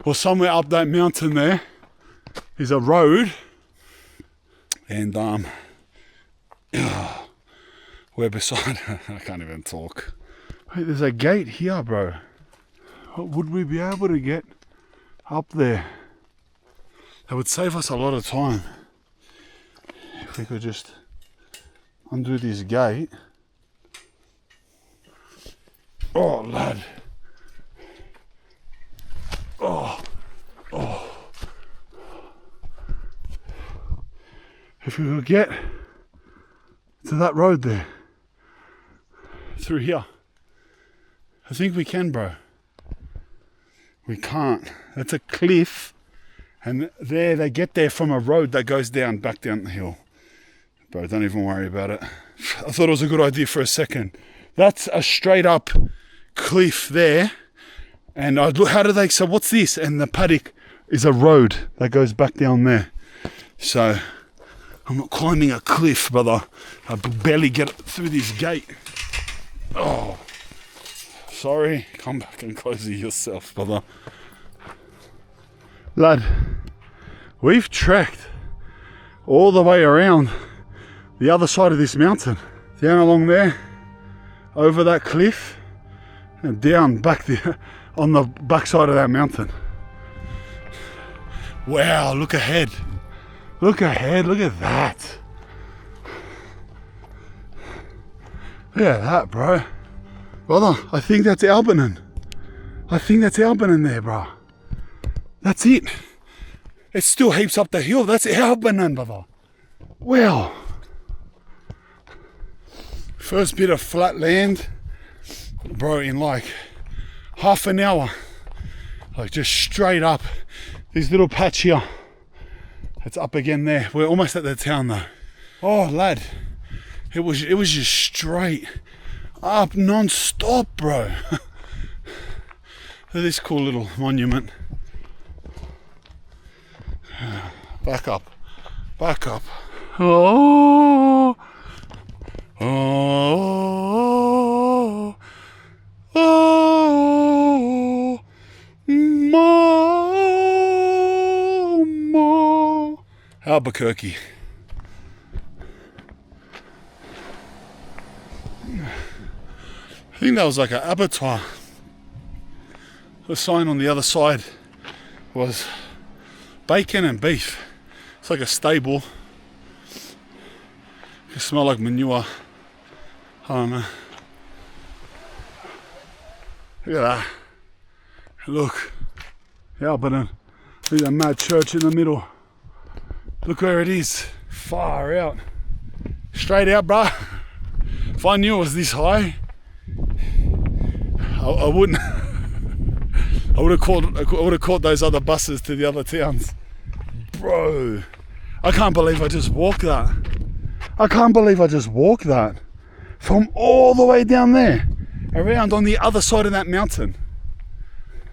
Well, somewhere up that mountain there is a road, and we're beside. I can't even talk. Wait, there's a gate here, bro. Would we be able to get up there? That would save us a lot of time if we could just undo this gate. Oh, lad. Oh. If we could get to that road there, through here. I think we can, bro. We can't. That's a cliff. And there, they get there from a road that goes down, back down the hill. Bro, don't even worry about it. I thought it was a good idea for a second. That's a straight up cliff there. And how do they, so what's this? And the paddock is a road that goes back down there. So, I'm not climbing a cliff, brother. I barely get through this gate. Oh, sorry. Come back and close it yourself, brother. Lad, We've trekked all the way around the other side of this mountain, down along there, over that cliff, and down back there on the back side of that mountain. Wow, look ahead. Look ahead, look at that. Look at that, bro. Brother, I think that's Albinen. I think that's Albinen there, bro. That's it. It still heaps up the hill. That's Albinen, brother. Wow. First bit of flat land, bro, in like half an hour. Like just straight up. This little patch here. It's up again there. We're almost at the town though. Oh, lad. It was just straight up non-stop, bro. This cool little monument. Back up. Back up. Oh. Oh. Oh. Mama. Albuquerque. I think that was like an abattoir. The sign on the other side was bacon and beef. It's like a stable. It smell like manure. I don't know. Look at that. Look. Albinen. Look at that mad church in the middle. Look where it is. Far out. Straight out, bruh. If I knew it was this high, I wouldn't. I would have caught those other buses to the other towns. Bro, I can't believe I just walked that. I can't believe I just walked that. From all the way down there, around on the other side of that mountain.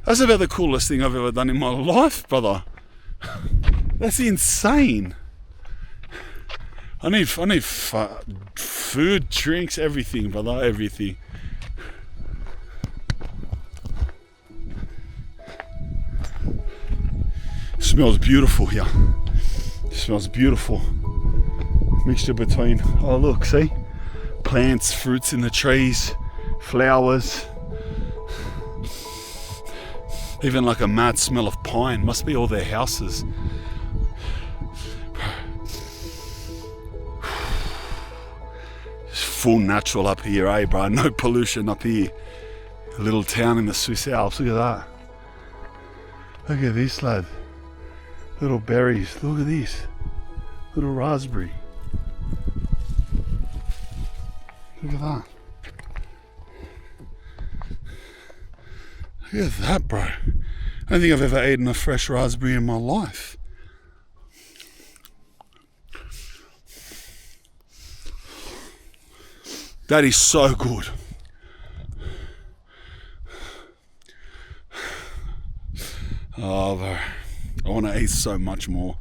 That's about the coolest thing I've ever done in my life, brother. That's insane. I need food, drinks, everything, brother, everything. Smells beautiful here. Smells beautiful. Mixture between, oh look, see? Plants, fruits in the trees, flowers. Even like a mad smell of pine. Must be all their houses. It's full natural up here, eh, bro? No pollution up here. A little town in the Swiss Alps. Look at that. Look at this, lad. Little berries. Look at this. Little raspberry. Look at that. Look at that, bro. I don't think I've ever eaten a fresh raspberry in my life. That is so good. Oh, bro. I want to eat so much more.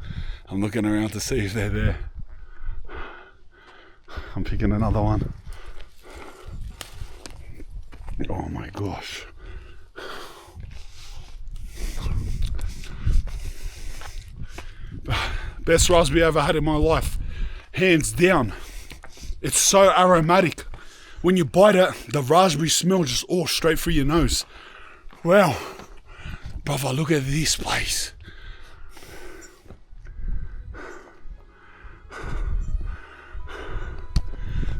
I'm looking around to see if they're there. I'm picking another one. Oh my gosh. Best raspberry I ever had in my life. Hands down. It's so aromatic. When you bite it, the raspberry smell just all straight through your nose. Wow. Brother, look at this place.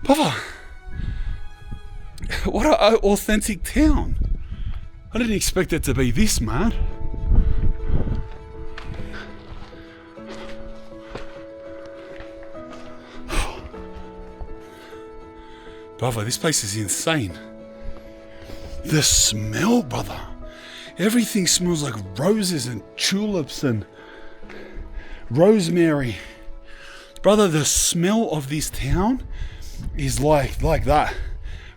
Brother, what an authentic town. I didn't expect it to be this mad. Brother, this place is insane. The smell, brother. Everything smells like roses and tulips and rosemary. Brother, the smell of this town is like that.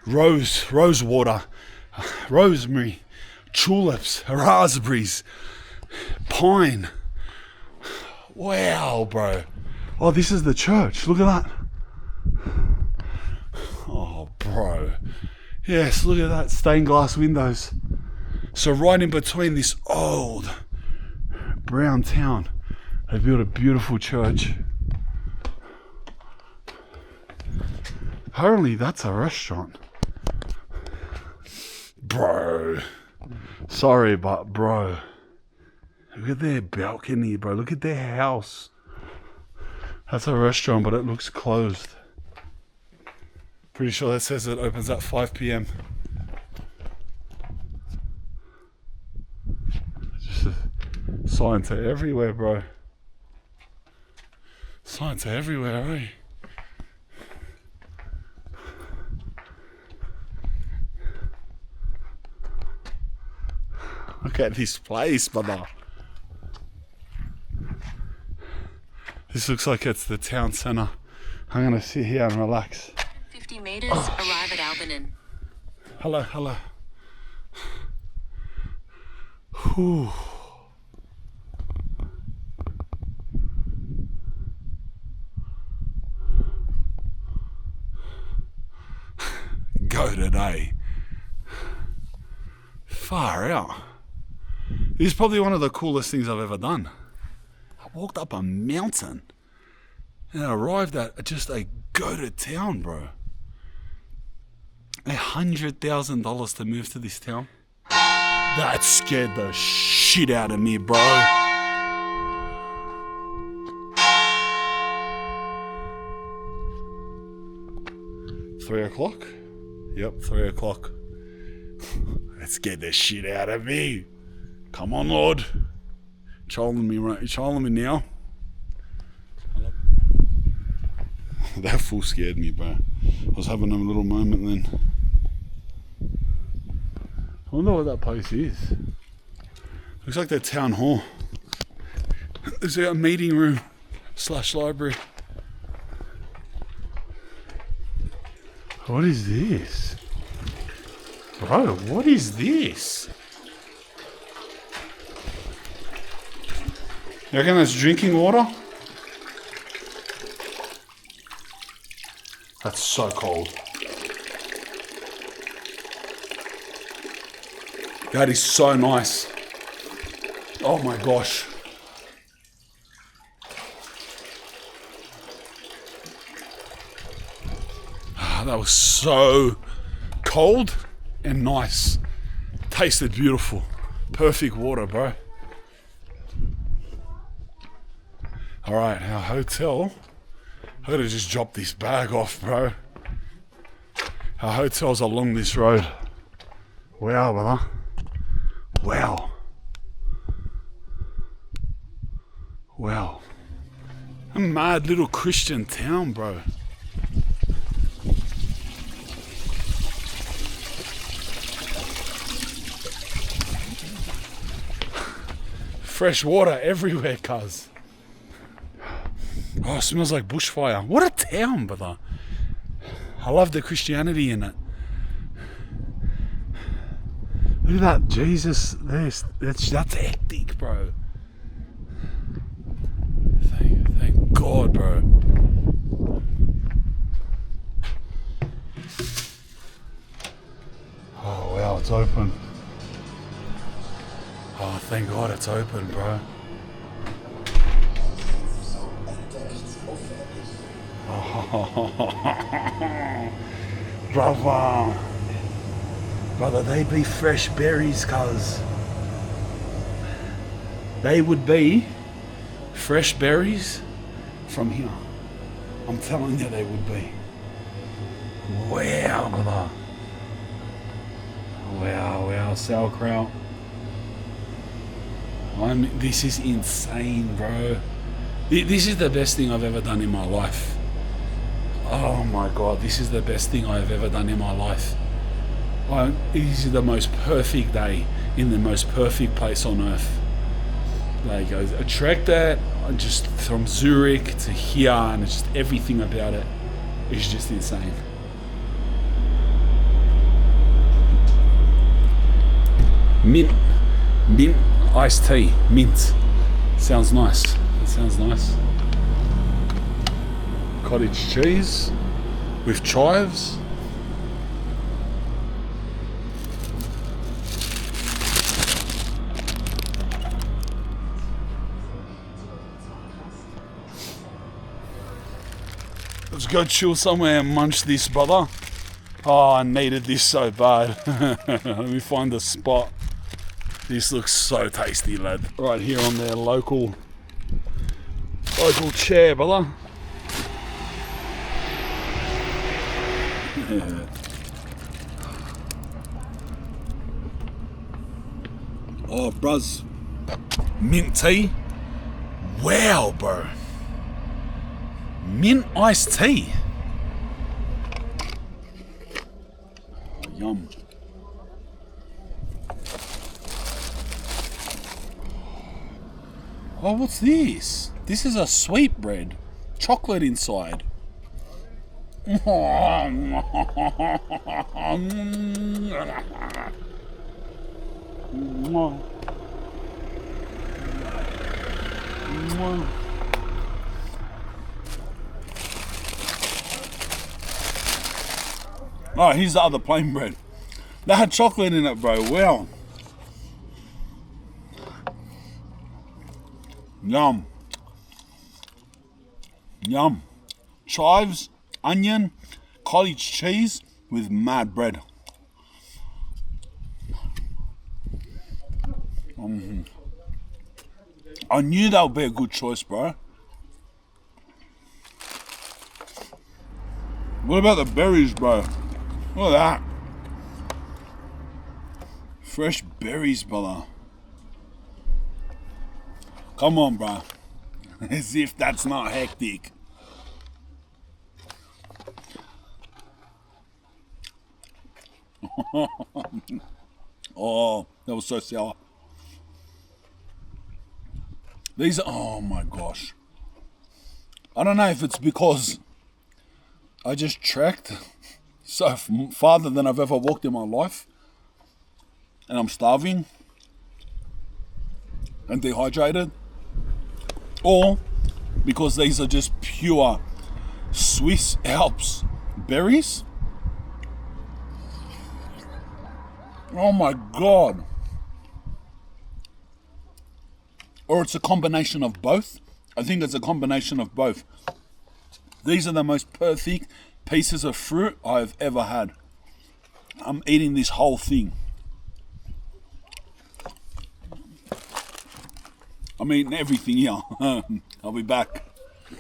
Rose water, rosemary, tulips, raspberries, pine. Wow, bro. Oh, this is the church. Look at that. Oh, bro. Yes, look at that. Stained glass windows. So right in between this old brown town They built a beautiful church. Apparently that's a restaurant. Bro. Sorry, but bro. Look at their balcony, bro. Look at their house. That's a restaurant, but it looks closed. Pretty sure that says it opens at 5 p.m. Just signs are everywhere, bro. Signs are everywhere, eh? Look at this place, brother. This looks like it's the town centre. I'm gonna sit here and relax. 50 meters, arrive at Albinen. Hello, hello. Whew. Go today. Far out. This is probably one of the coolest things I've ever done. I walked up a mountain and arrived at just a go-to town, bro. $100,000 to move to this town. That scared the shit out of me, bro. Three o'clock? Yep, 3 o'clock. That scared the shit out of me. Come on, Lord. Trolling me, right? You trolling me now? That fool scared me, bro. I was having a little moment then. I wonder what that place is. Looks like the town hall. Is there a meeting room / library? What is this? Bro, what is this? You reckon that's drinking water? That's so cold. That is so nice. Oh my gosh. That was so cold and nice. Tasted beautiful. Perfect water, bro. Alright, our hotel. I gotta just drop this bag off, bro. Our hotel's along this road. Wow, brother. Wow. Wow. A mad little Christian town, bro. Fresh water everywhere, cuz. Oh, it smells like bushfire. What a town, brother. I love the Christianity in it. Look at that, Jesus. That's hectic, bro. Thank God, bro. Oh, wow, it's open. Oh, thank God it's open, bro. Brother, they be fresh berries, cuz. They would be fresh berries from here. I'm telling you, they would be. Wow, brother. Wow, sauerkraut. This is insane, bro. This is the best thing I've ever done in my life. Oh my God, this is the best thing I've ever done in my life. This is the most perfect day in the most perfect place on earth. Like a trek that just from Zurich to here, and it's just everything about it is just insane. Mint iced tea, mint. Sounds nice. It sounds nice. Cottage cheese with chives. Let's go chill somewhere and munch this, brother. Oh, I needed this so bad. Let me find a spot. This looks so tasty, lad. Right here on their local chair, brother. Yeah. Oh, bruz. Mint tea. Wow, bro. Mint iced tea. Yum. Oh, what's this? This is a sweetbread. Chocolate inside. Oh, here's the other plain bread. That had chocolate in it, bro. Wow. Yum. Yum. Chives, onion, cottage cheese with mad bread. I knew that would be a good choice, bro. What about the berries, bro? Look at that. Fresh berries, brother. Come on, bro. As if that's not hectic. Oh, that was so sour. These are, oh my gosh. I don't know if it's because I just trekked so farther than I've ever walked in my life, and I'm starving and dehydrated, or because these are just pure Swiss Alps berries. Oh my god. Or it's a combination of both. I think it's a combination of both. These are the most perfect pieces of fruit I've ever had. I'm eating this whole thing. I'm eating everything here. I'll be back.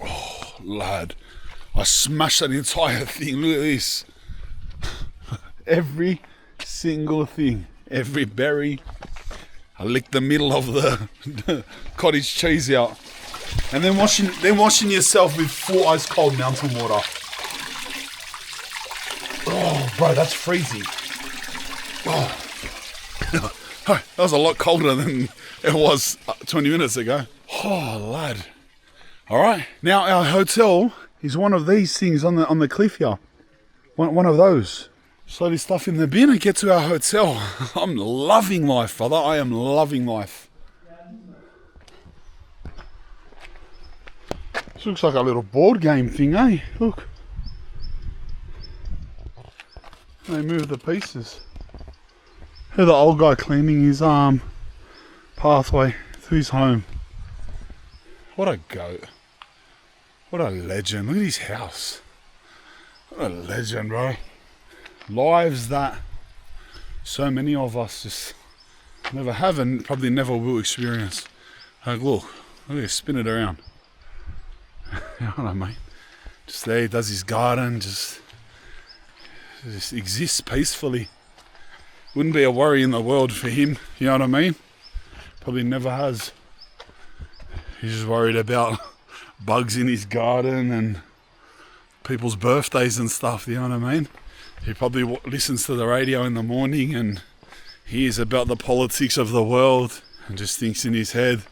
Oh, lad. I smashed that entire thing. Look at this. Every single thing. Every berry. I licked the middle of the cottage cheese out. And then washing yourself with 4 ice cold mountain water. Oh, bro, that's freezing. Oh. That was a lot colder than it was 20 minutes ago. Oh, lad. All right. Now our hotel is one of these things on the cliff here. One of those. So this stuff in the bin and get to our hotel. I'm loving life, brother. I am loving life. This looks like a little board game thing, eh? Look. They move the pieces. Here's the old guy cleaning his pathway to his home. What a goat. What a legend. Look at his house. What a legend, bro. Lives that so many of us just never have and probably never will experience. Like, look at this, spin it around. You know what I mean? Just there, he does his garden, just exists peacefully. Wouldn't be a worry in the world for him, you know what I mean? Probably never has. He's just worried about bugs in his garden and people's birthdays and stuff, you know what I mean? He probably listens to the radio in the morning and hears about the politics of the world and just thinks in his head,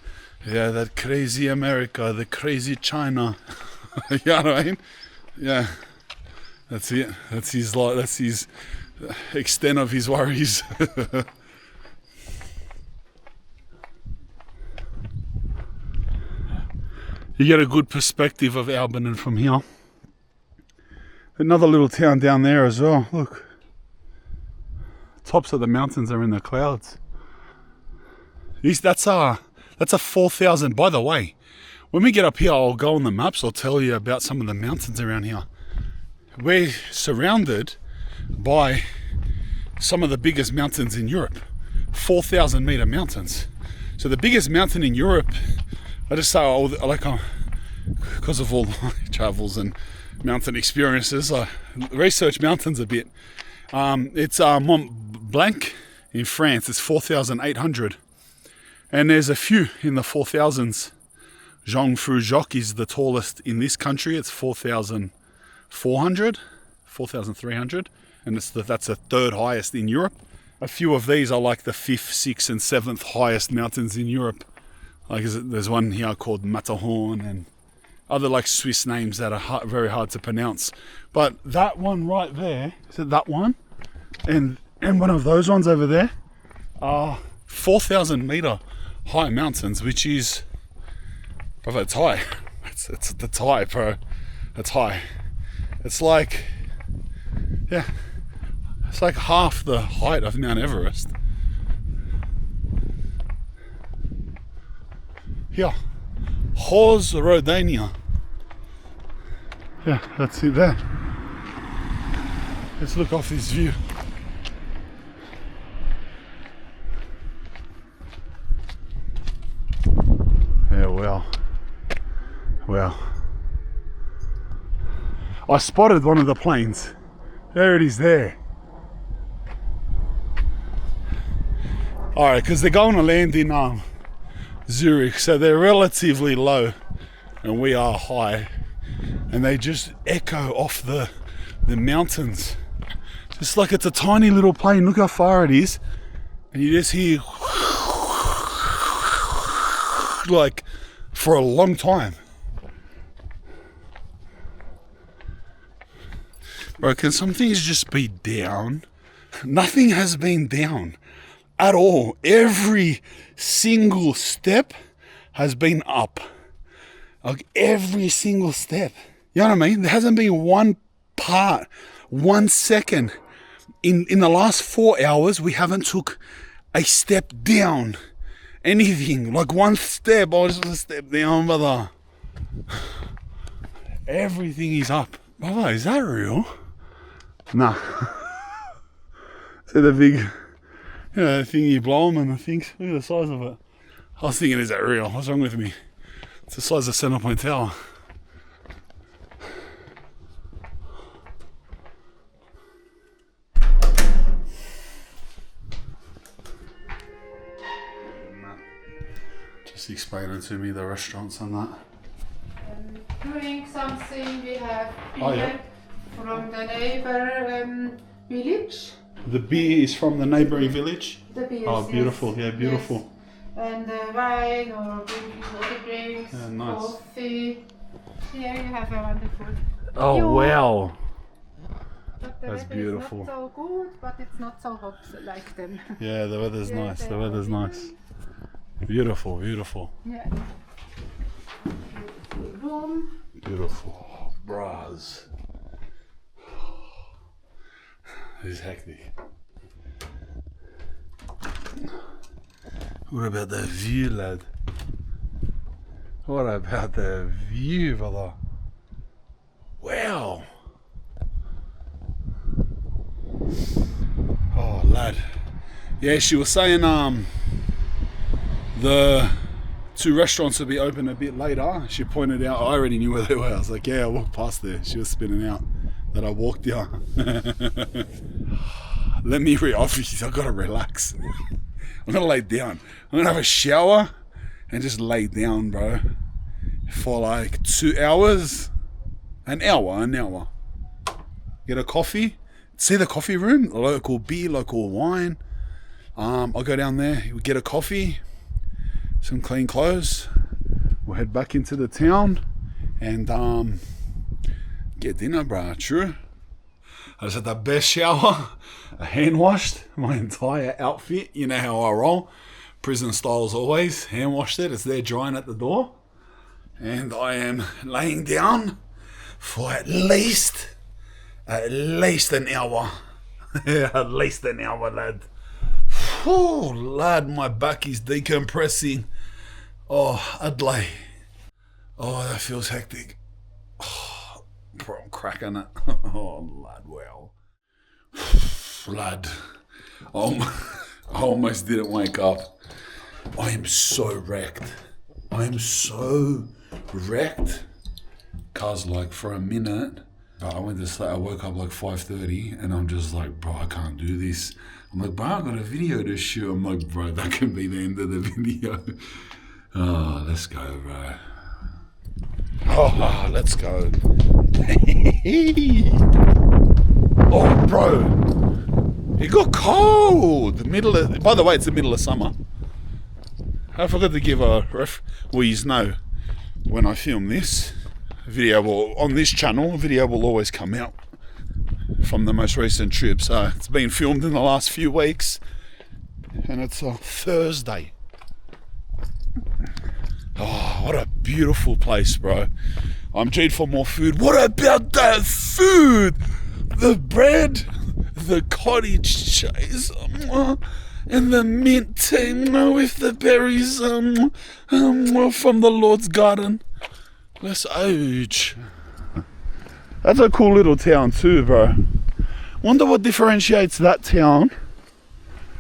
yeah, that crazy America, the crazy China. You know what I mean? Yeah, that's it. That's his extent of his worries. You get a good perspective of Albinen from here. Another little town down there as well. Look, tops of the mountains are in the clouds. That's a 4,000. By the way, when we get up here, I'll go on the maps. I'll tell you about some of the mountains around here. we're surrounded by some of the biggest mountains in Europe, 4,000 meter mountains. So the biggest mountain in Europe, I just say, because of all my travels and mountain experiences, I research mountains a bit. It's Mont Blanc in France. It's 4,800. And there's a few in the 4,000s. Jungfrau is the tallest in this country. It's 4,400, 4,300. And that's the third highest in Europe. A few of these are like the 5th, 6th and 7th highest mountains in Europe. Like there's one here called Matterhorn and other like Swiss names that are very hard to pronounce. But that one right there, is it that one? And one of those ones over there are 4,000 meter high mountains, which is, brother, it's high. It's high, bro. It's high. It's like, yeah, it's like half the height of Mount Everest. Here, Hors Rodania. Yeah, that's it there. Let's look off this view. Yeah, well. I spotted one of the planes. There it is there. Alright, because they're going to land in Zurich, so they're relatively low and we are high. And they just echo off the mountains. Just like it's a tiny little plane. Look how far it is. And you just hear like for a long time. Bro, can some things just be down? Nothing has been down at all. Every single step has been up. Like every single step. You know what I mean? There hasn't been one part, 1 second. In the last 4 hours, we haven't took a step down. Anything. Like one step. Oh, just a step down, brother. Everything is up. Brother, is that real? Nah. See the big, the thing you blow them and the things. Look at the size of it. I was thinking, is that real? What's wrong with me? It's the size of Centrepoint Tower. Just explaining to me the restaurants and that. Doing something we have Oh, yeah. from the neighbor village. The beer is from the neighbouring village? The beers, Oh, beautiful. yes. Yeah, beautiful. Yes. And wine or drinking water drinks, Yeah, nice. coffee. Here you have a wonderful Oh, view. wow. But the That's weather beautiful. is not so good, but it's not so hot like them. Yeah, the weather's Yeah, nice. The the weather's nice. Beautiful, beautiful. Yeah. Room. Beautiful. Bras. This is hectic. What about the view, lad? What about the view, brother? Wow. Oh, lad. Yeah, she was saying the 2 restaurants will be open a bit later. She pointed out, I already knew where they were. I was like, yeah, I walked past there. She was spinning out that I walked here. Let me I've got to relax. I'm going to lay down. I'm going to have a shower and just lay down, bro. For like 2 hours. An hour. Get a coffee. See the coffee room? Local beer, local wine. I'll go down there, we'll get a coffee, some clean clothes. We'll head back into the town and get dinner, bro. True. I just had the best shower. I hand washed my entire outfit. You know how I roll. Prison style as always. Hand washed it. It's there drying at the door. And I am laying down for at least an hour. At least an hour, lad. Oh, lad, my back is decompressing. Oh, I'd lay. Oh, that feels hectic. Oh, bro, I'm cracking it. Oh, lad, wow. Lad, I almost didn't wake up. I am so wrecked. I am so wrecked. Cause like for a minute, I went to sleep, I woke up like 5:30 and I'm just like, bro, I can't do this. I'm like, bro, I got a video to shoot. I'm like, bro, that can be the end of the video. Oh, let's go, bro. Oh, let's go. Oh, bro. It got cold. By the way, it's the middle of summer. I forgot to give a you know, when I film this video, on this channel, a video will always come out from the most recent trip. So it's been filmed in the last few weeks and it's a Thursday. Oh, what a beautiful place, bro. I'm G'd for more food. What about that food? The bread, the cottage cheese, and the mint tea with the berries from the Lord's garden. Let's age. That's a cool little town too, bro. Wonder what differentiates that town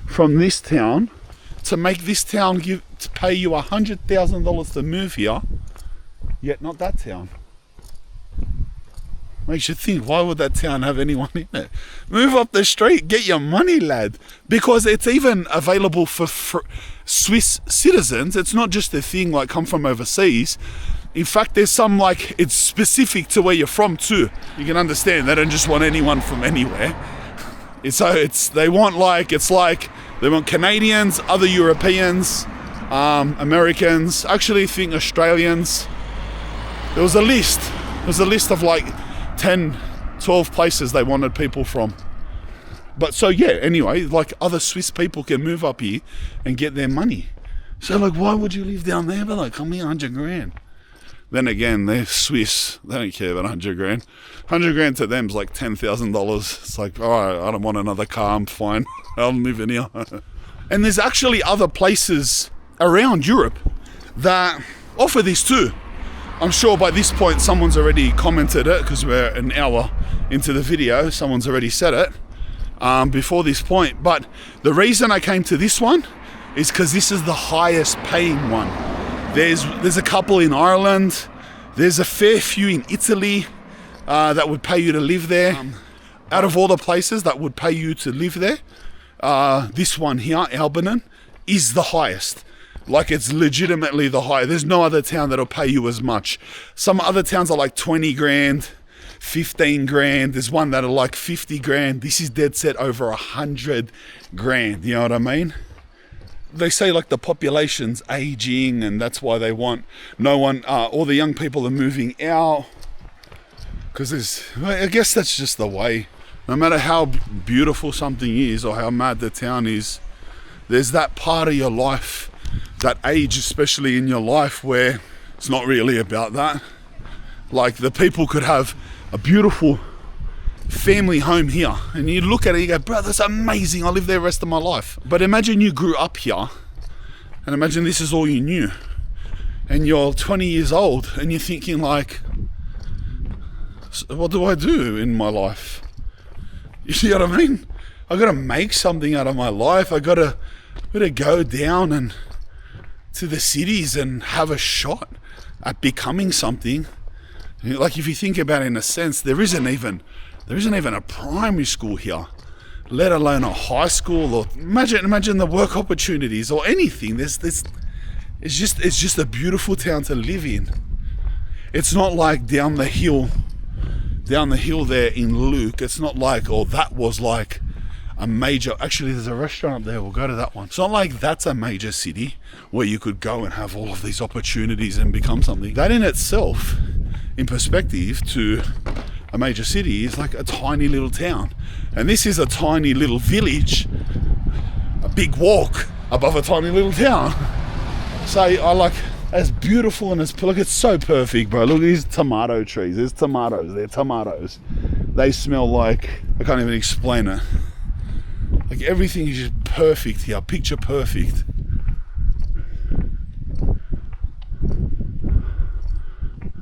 from this town to make this town to pay you $100,000 to move here, yet not that town. Makes you think, why would that town have anyone in it? Move up the street, get your money, lad. Because it's even available for Swiss citizens. It's not just a thing like come from overseas. In fact, there's some like, it's specific to where you're from too. You can understand, they don't just want anyone from anywhere. They want Canadians, other Europeans, Americans, actually think Australians. There was a list of like 10, 12 places they wanted people from. But so yeah, anyway, like other Swiss people can move up here and get their money. So like, why would you live down there? But like, come here, 100 grand. Then again, they're Swiss. They don't care about 100 grand. 100 grand to them is like $10,000. It's like, all right, I don't want another car. I'm fine. I'll live in here. And there's actually other places around Europe that offer this too. I'm sure by this point someone's already commented it because we're an hour into the video. Someone's already said it before this point. But the reason I came to this one is because this is the highest paying one. There's a couple in Ireland. There's a fair few in Italy that would pay you to live there. Out of all the places that would pay you to live there, this one here, Albinen, is the highest. Like it's legitimately the highest. There's no other town that'll pay you as much. Some other towns are like 20 grand, 15 grand. There's one that are like 50 grand. This is dead set over 100 grand. You know what I mean? They say like the population's aging and that's why they want all the young people are moving out. Because I guess that's just the way. No matter how beautiful something is or how mad the town is, there's that part of your life, that age especially in your life where it's not really about that. Like the people could have a beautiful family home here and you look at it and you go, bro, that's amazing, I'll live there the rest of my life. But imagine you grew up here and imagine this is all you knew and you're 20 years old and you're thinking like, what do I do in my life? You see what I mean? I gotta make something out of my life. I gotta go down and to the cities and have a shot at becoming something. Like if you think about it in a sense, there isn't even a primary school here, let alone a high school, or imagine the work opportunities or anything. It's just a beautiful town to live in. It's not like down the hill there in Luke. It's not like, oh, that was like a major, actually there's a restaurant up there, we'll go to that one. It's not like that's a major city where you could go and have all of these opportunities and become something. That in itself, in perspective to a major city, is like a tiny little town. And this is a tiny little village, a big walk above a tiny little town. So I like, as beautiful and as, look, it's so perfect, bro. Look at these tomato trees. There's tomatoes. They're tomatoes. They smell like, I can't even explain it. Like everything is just perfect here, picture perfect.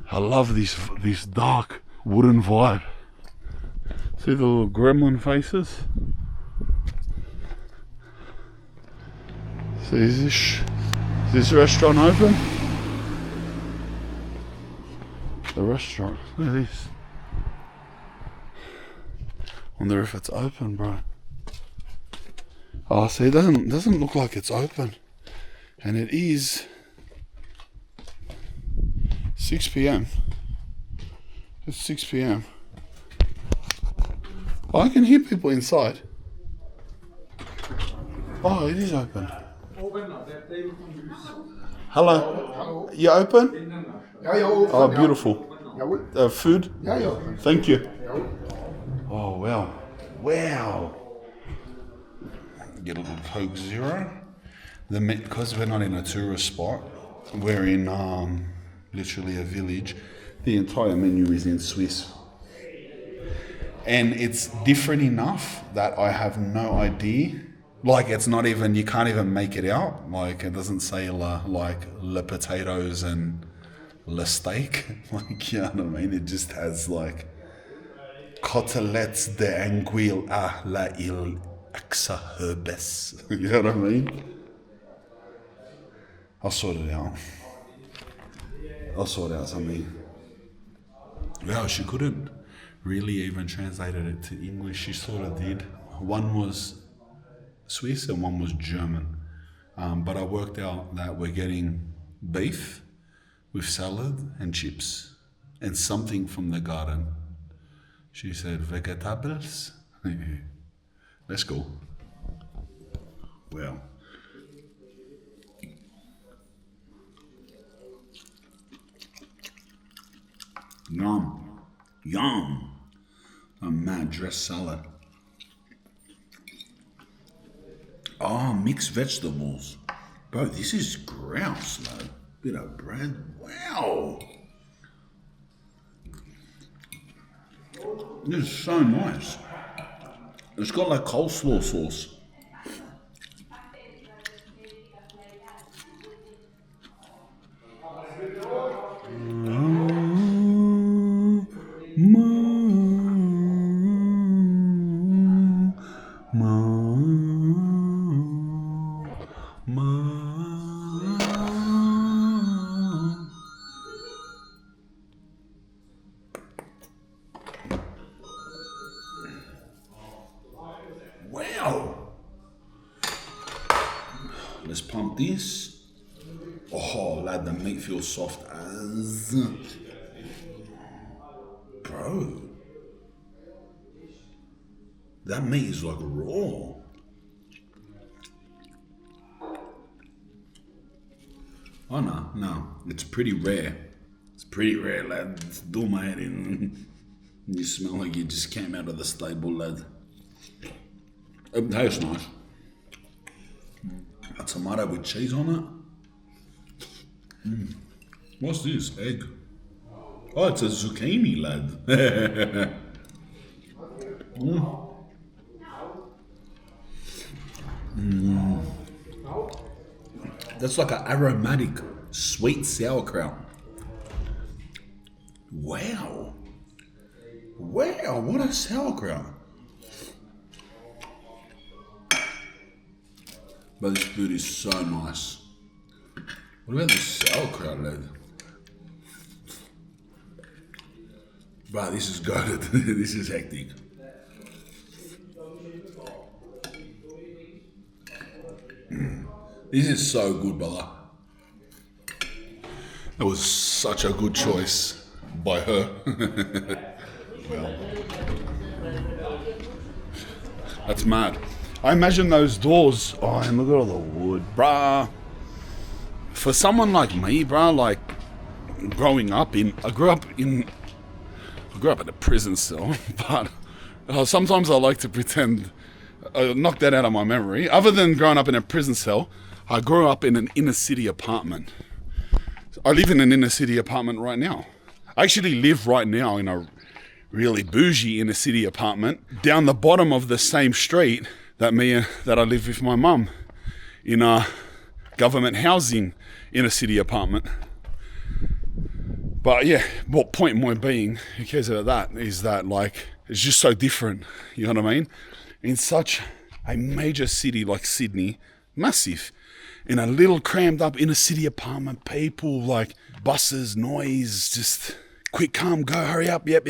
I love this dark wooden vibe. See the little gremlin faces? So is this restaurant open? The restaurant. Look at this. Wonder if it's open, bro. Oh, see, it doesn't look like it's open, and it is 6 p.m. It's 6 p.m. Oh, I can hear people inside. Oh, it is open. Hello. You open? Oh, beautiful. Food? Thank you. Oh, wow. Wow. Get a little Coke Zero. Because we're not in a tourist spot, we're in literally a village. The entire menu is in Swiss. And it's different enough that I have no idea. Like, it's not even, you can't even make it out. Like, it doesn't say le potatoes and le steak. Like, you know what I mean? It just has like côtelettes d'anguille à la île axa herbes. You know what I mean? I'll sort it out. I'll sort out something. Wow, she couldn't really even translated it to English. She sort of did. One was Swiss and one was German. But I worked out that we're getting beef with salad and chips and something from the garden. She said, vegetables? Let's go. Well. Yum. Yum. A mad dressed salad. Oh, mixed vegetables. Bro, this is grouse, though. Bit of bread. Wow. This is so nice. It's got like coleslaw sauce. Wow. Let's pump this. Oh, lad, the meat feels soft as... Bro. That meat is like raw. Oh, no. It's pretty rare. It's pretty rare, lad. It's do my head in. You smell like you just came out of the stable, lad. It tastes nice. A tomato with cheese on it. What's this? Egg? Oh, it's a zucchini, lad. That's like an aromatic, sweet sauerkraut. Wow. Wow, what a sauerkraut. But this food is so nice. What about this sauerkraut, lad? Bro, this is goated. This is hectic. This is so good, brother. That was such a good choice by her. Well, that's mad. I imagine those doors. Oh, and look at all the wood, bruh. For someone like me, bruh, like growing up in, I grew up in a prison cell, but sometimes I like to pretend, knock that out of my memory. Other than growing up in a prison cell, I grew up in an inner city apartment. I live in an inner city apartment right now. I actually live right now in a really bougie inner city apartment down the bottom of the same street that I live with my mum in a government housing inner city apartment. But yeah, what point my being, who cares about that, is that like It's just so different, you know what I mean? In such a major city like Sydney, massive, in a little crammed up inner city apartment, people, like buses, noise, just quick, calm, go, hurry up, yep.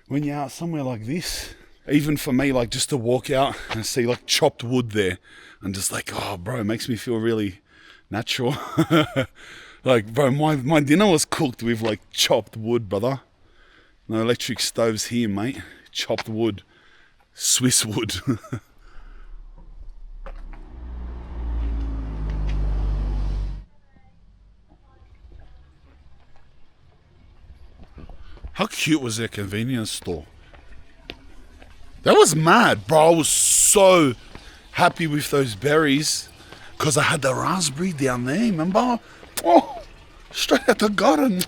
When you're out somewhere like this, even for me, like just to walk out and see like chopped wood there, and just like, oh bro, it makes me feel really natural. Like, bro, my dinner was cooked with like chopped wood, brother. No electric stoves here, mate. Chopped wood. Swiss wood. How cute was their convenience store? That was mad, bro. I was so happy with those berries because I had the raspberry down there, remember? Oh, straight out the garden.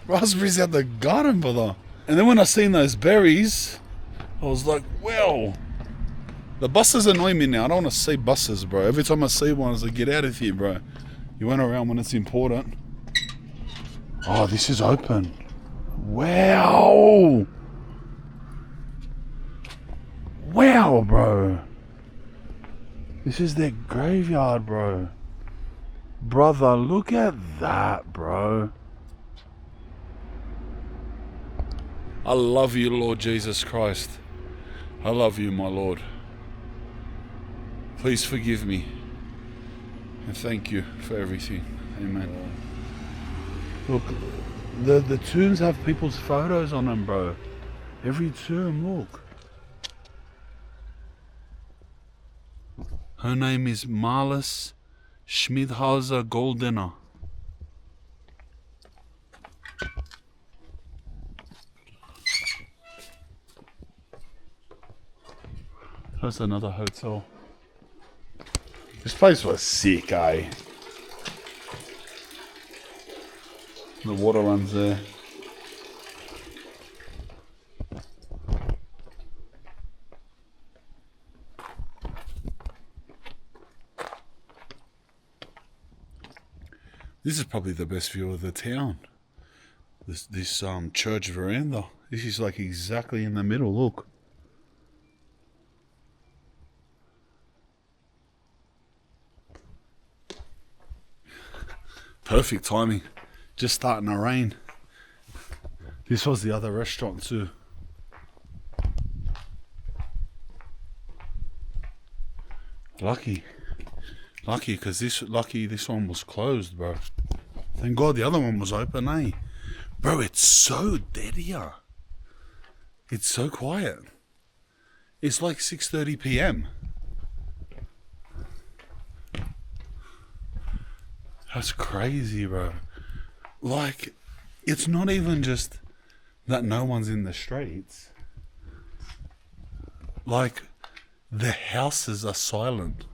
Raspberries out the garden, brother. And then when I seen those berries, I was like, well, the buses annoy me now. I don't want to see buses, bro. Every time I see one, I was like, get out of here, bro. You went around when it's important. Oh, this is open. Wow. Wow, bro. This is their graveyard, bro. Brother, look at that, bro. I love you, Lord Jesus Christ. I love you, my Lord. Please forgive me. And thank you for everything. Amen. Look, the tombs have people's photos on them, bro. Every tomb, look. Her name is Marlis Schmidhauser Goldener. That's another hotel. This place was sick, eh? The water runs there. This is probably the best view of the town. This church veranda. This is like exactly in the middle, look. Perfect timing. Just starting to rain. This was the other restaurant too. Lucky because this one was closed, bro. Thank God the other one was open, eh? Bro, it's so dead here. It's so quiet. It's like 6:30 p.m. That's crazy, bro. Like, it's not even just that no one's in the streets. Like, the houses are silent.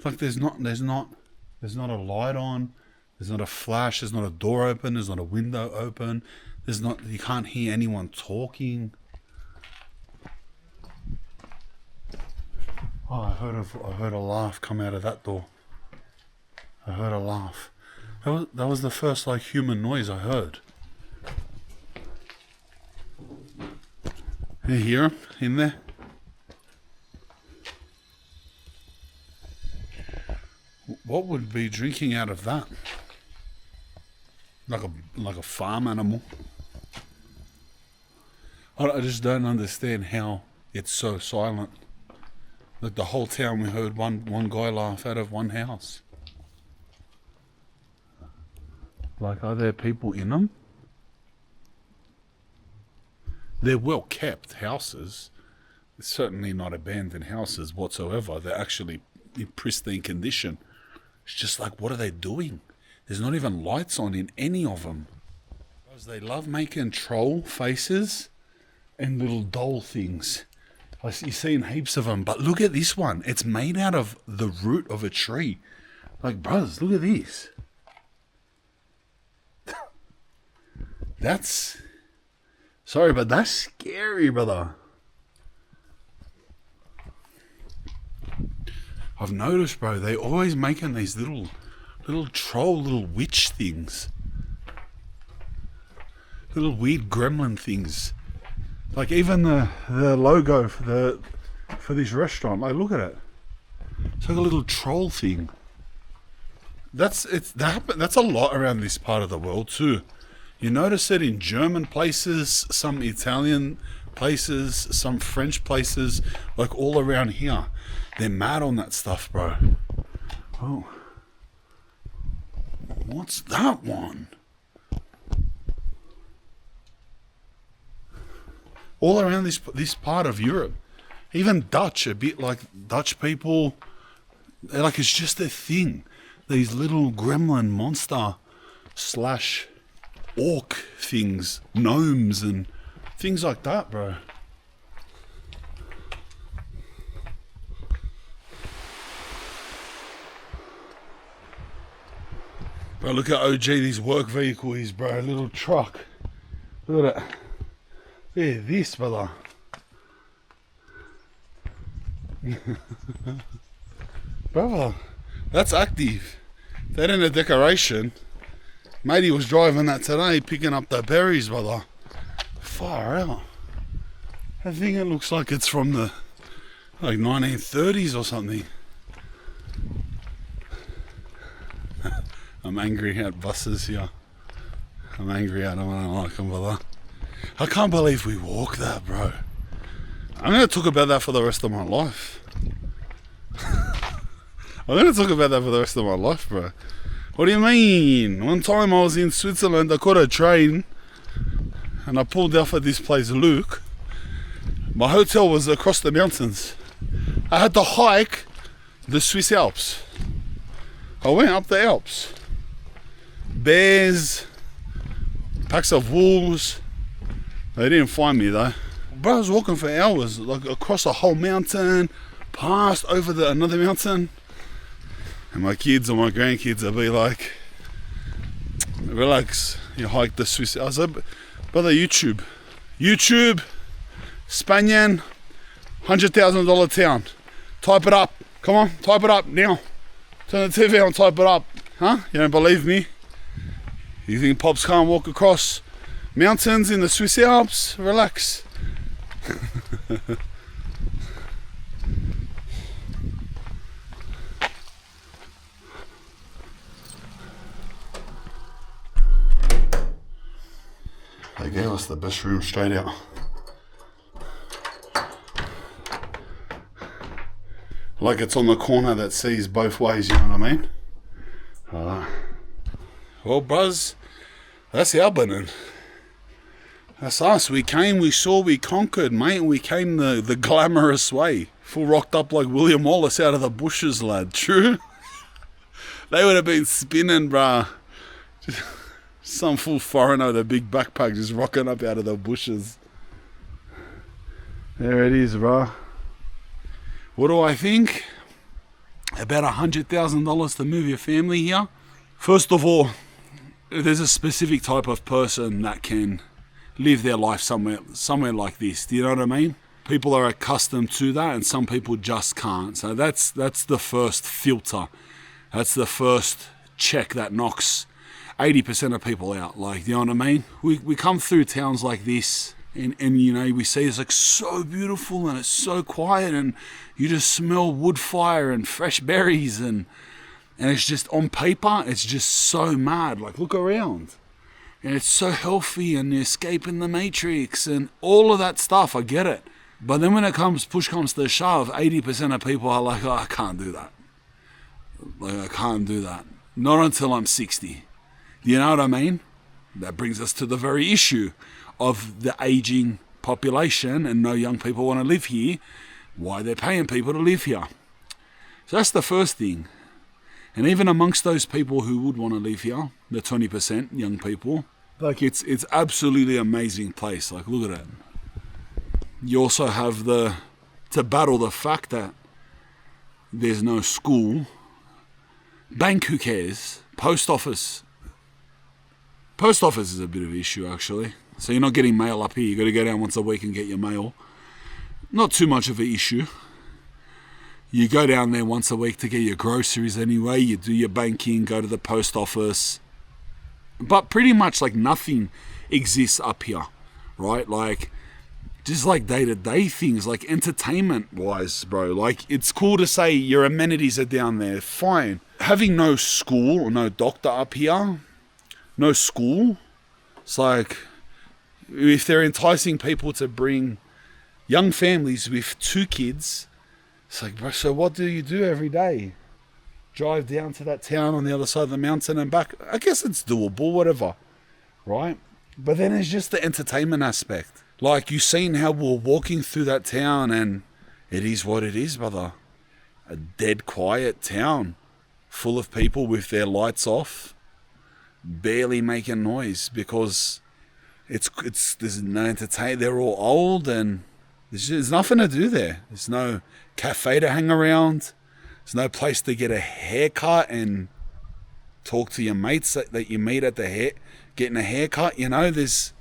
Like, there's not a light on. There's not a flash. There's not a door open. There's not a window open. You can't hear anyone talking. Oh, I heard a laugh come out of that door. I heard a laugh. That was the first like human noise I heard. You hear him in there? What would be drinking out of that? Like a farm animal. I just don't understand how it's so silent. Like the whole town, we heard one guy laugh out of one house. Like, are there people in them? They're well kept houses. It's certainly not abandoned houses whatsoever. They're actually in pristine condition. It's just like, what are they doing? There's not even lights on in any of them. Because they love making troll faces and little doll things. You've seen heaps of them, but look at this one. It's made out of the root of a tree. Like, brothers, look at this. Sorry, but that's scary, brother. I've noticed, bro, they always making these little troll, little witch things. Little weird gremlin things. Like even the logo for this restaurant, like look at it. It's like a little troll thing. That's a lot around this part of the world too. You notice it in German places, some Italian places, some French places, like all around here. They're mad on that stuff, bro. Oh. What's that one? All around this part of Europe. Even Dutch, a bit like Dutch people, like it's just a thing. These little gremlin monster / orc things, gnomes and things like that, bro. Bro, look at OG, this work vehicle is, bro. A little truck. Look at it. Yeah, this, brother. Brother, that's active. That ain't a decoration. Matey was driving that today, picking up the berries, brother. Far out. I think it looks like it's from the 1930s or something. I'm angry at buses here. I'm angry at them. I don't like them, brother. I can't believe we walk that, bro. I'm going to talk about that for the rest of my life. I'm going to talk about that for the rest of my life, bro. What do you mean? One time I was in Switzerland, I caught a train and I pulled off at this place, Luke. My hotel was across the mountains. I had to hike the Swiss Alps. I went up the Alps. Bears, packs of wolves. They didn't find me though. Bro, I was walking for hours, like across a whole mountain, past over another mountain. And my kids or my grandkids will be like, relax, you hike the Swiss. I was like, brother, YouTube, Spanian, $100,000 town. Type it up. Come on, type it up now. Turn the TV on, type it up. Huh? You don't believe me? You think Pops can't walk across mountains in the Swiss Alps? Relax. They gave us the best room straight out. Like it's on the corner that sees both ways, you know what I mean? Well, bros, that's Albinen. That's us. We came, we saw, we conquered, mate. We came the glamorous way. Full rocked up like William Wallace out of the bushes, lad. True? They would have been spinning, bruh. Some full foreigner with a big backpack just rocking up out of the bushes. There it is, bruh. What do I think? About $100,000 to move your family here. First of all, there's a specific type of person that can live their life somewhere like this. Do you know what I mean? People are accustomed to that and some people just can't. So that's the first filter. That's the first check that knocks 80% of people out. Like, you know what I mean? We come through towns like this and you know, we see it's like so beautiful and it's so quiet and you just smell wood fire and fresh berries and it's just on paper, it's just so mad. Like, look around. And it's so healthy and you're escaping the matrix and all of that stuff. I get it. But then when push comes to shove, 80% of people are like, oh, I can't do that. Like, I can't do that. Not until I'm 60. You know what I mean? That brings us to the very issue of the aging population and no young people want to live here. Why they're paying people to live here. So that's the first thing. And even amongst those people who would want to live here, the 20% young people, like it's absolutely amazing place. Like, look at it. You also have to battle the fact that there's no school. Bank, who cares? Post office. Post office is a bit of an issue, actually. So you're not getting mail up here. You got to go down once a week and get your mail. Not too much of an issue. You go down there once a week to get your groceries anyway. You do your banking, go to the post office. But pretty much like nothing exists up here, right? Like, just like day-to-day things, like entertainment-wise, bro. Like, it's cool to say your amenities are down there, fine. Having no school or no doctor up here, no school, it's like, if they're enticing people to bring young families with 2 kids, it's like, bro, so what do you do every day? Drive down to that town on the other side of the mountain and back? I guess it's doable, whatever, right? But then there's just the entertainment aspect. Like, you've seen how we're walking through that town, and it is what it is, brother. A dead quiet town full of people with their lights off, barely making noise, because there's no entertainment. They're all old, and there's nothing to do there. There's no cafe to hang around. There's no place to get a haircut and talk to your mates that you meet at getting a haircut. You know, there's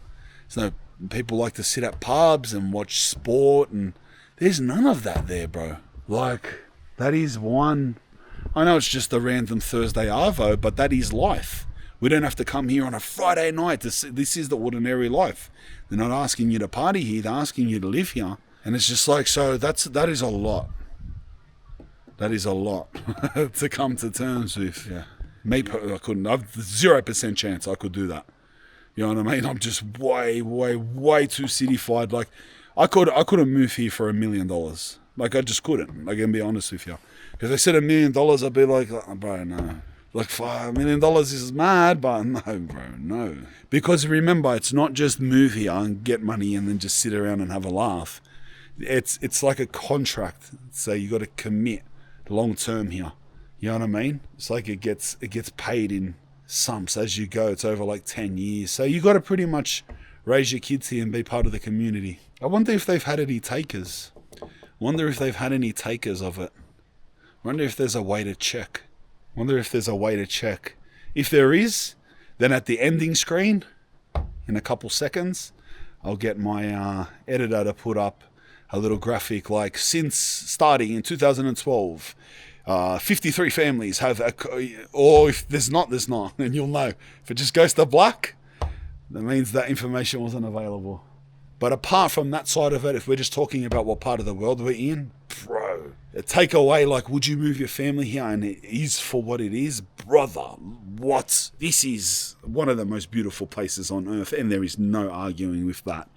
no people like to sit at pubs and watch sport, and there's none of that there, bro. Like, that is one. I know it's just a random Thursday arvo, but that is life. We don't have to come here on a Friday night to see. This is the ordinary life. They're not asking you to party here. They're asking you to live here. And it's just like, so that is a lot. That is a lot to come to terms with. Yeah. Me, I couldn't. I've 0% chance I could do that. You know what I mean? I'm just way too cityfied. Like, I couldn't move here for $1 million. Like, I just couldn't. Like, I'm gonna be honest with you. If they said $1 million, I'd be like, oh, bro, no. Like, $5 million is mad, but no, bro, no. Because remember, it's not just move here and get money and then just sit around and have a laugh. It's like a contract. So you got to commit long term here. You know what I mean? It's like it gets paid in sums as you go. It's over like 10 years. So you got to pretty much raise your kids here and be part of the community. I wonder if they've had any takers. Wonder if they've had any takers of it. Wonder if there's a way to check. If there is, then at the ending screen, in a couple seconds, I'll get my editor to put up a little graphic like, since starting in 2012, 53 families have, or if there's not, and you'll know. If it just goes to black, that means that information wasn't available. But apart from that side of it, if we're just talking about what part of the world we're in, bro, a takeaway, like, would you move your family here? And it is for what it is, brother. What? This is one of the most beautiful places on earth, and there is no arguing with that.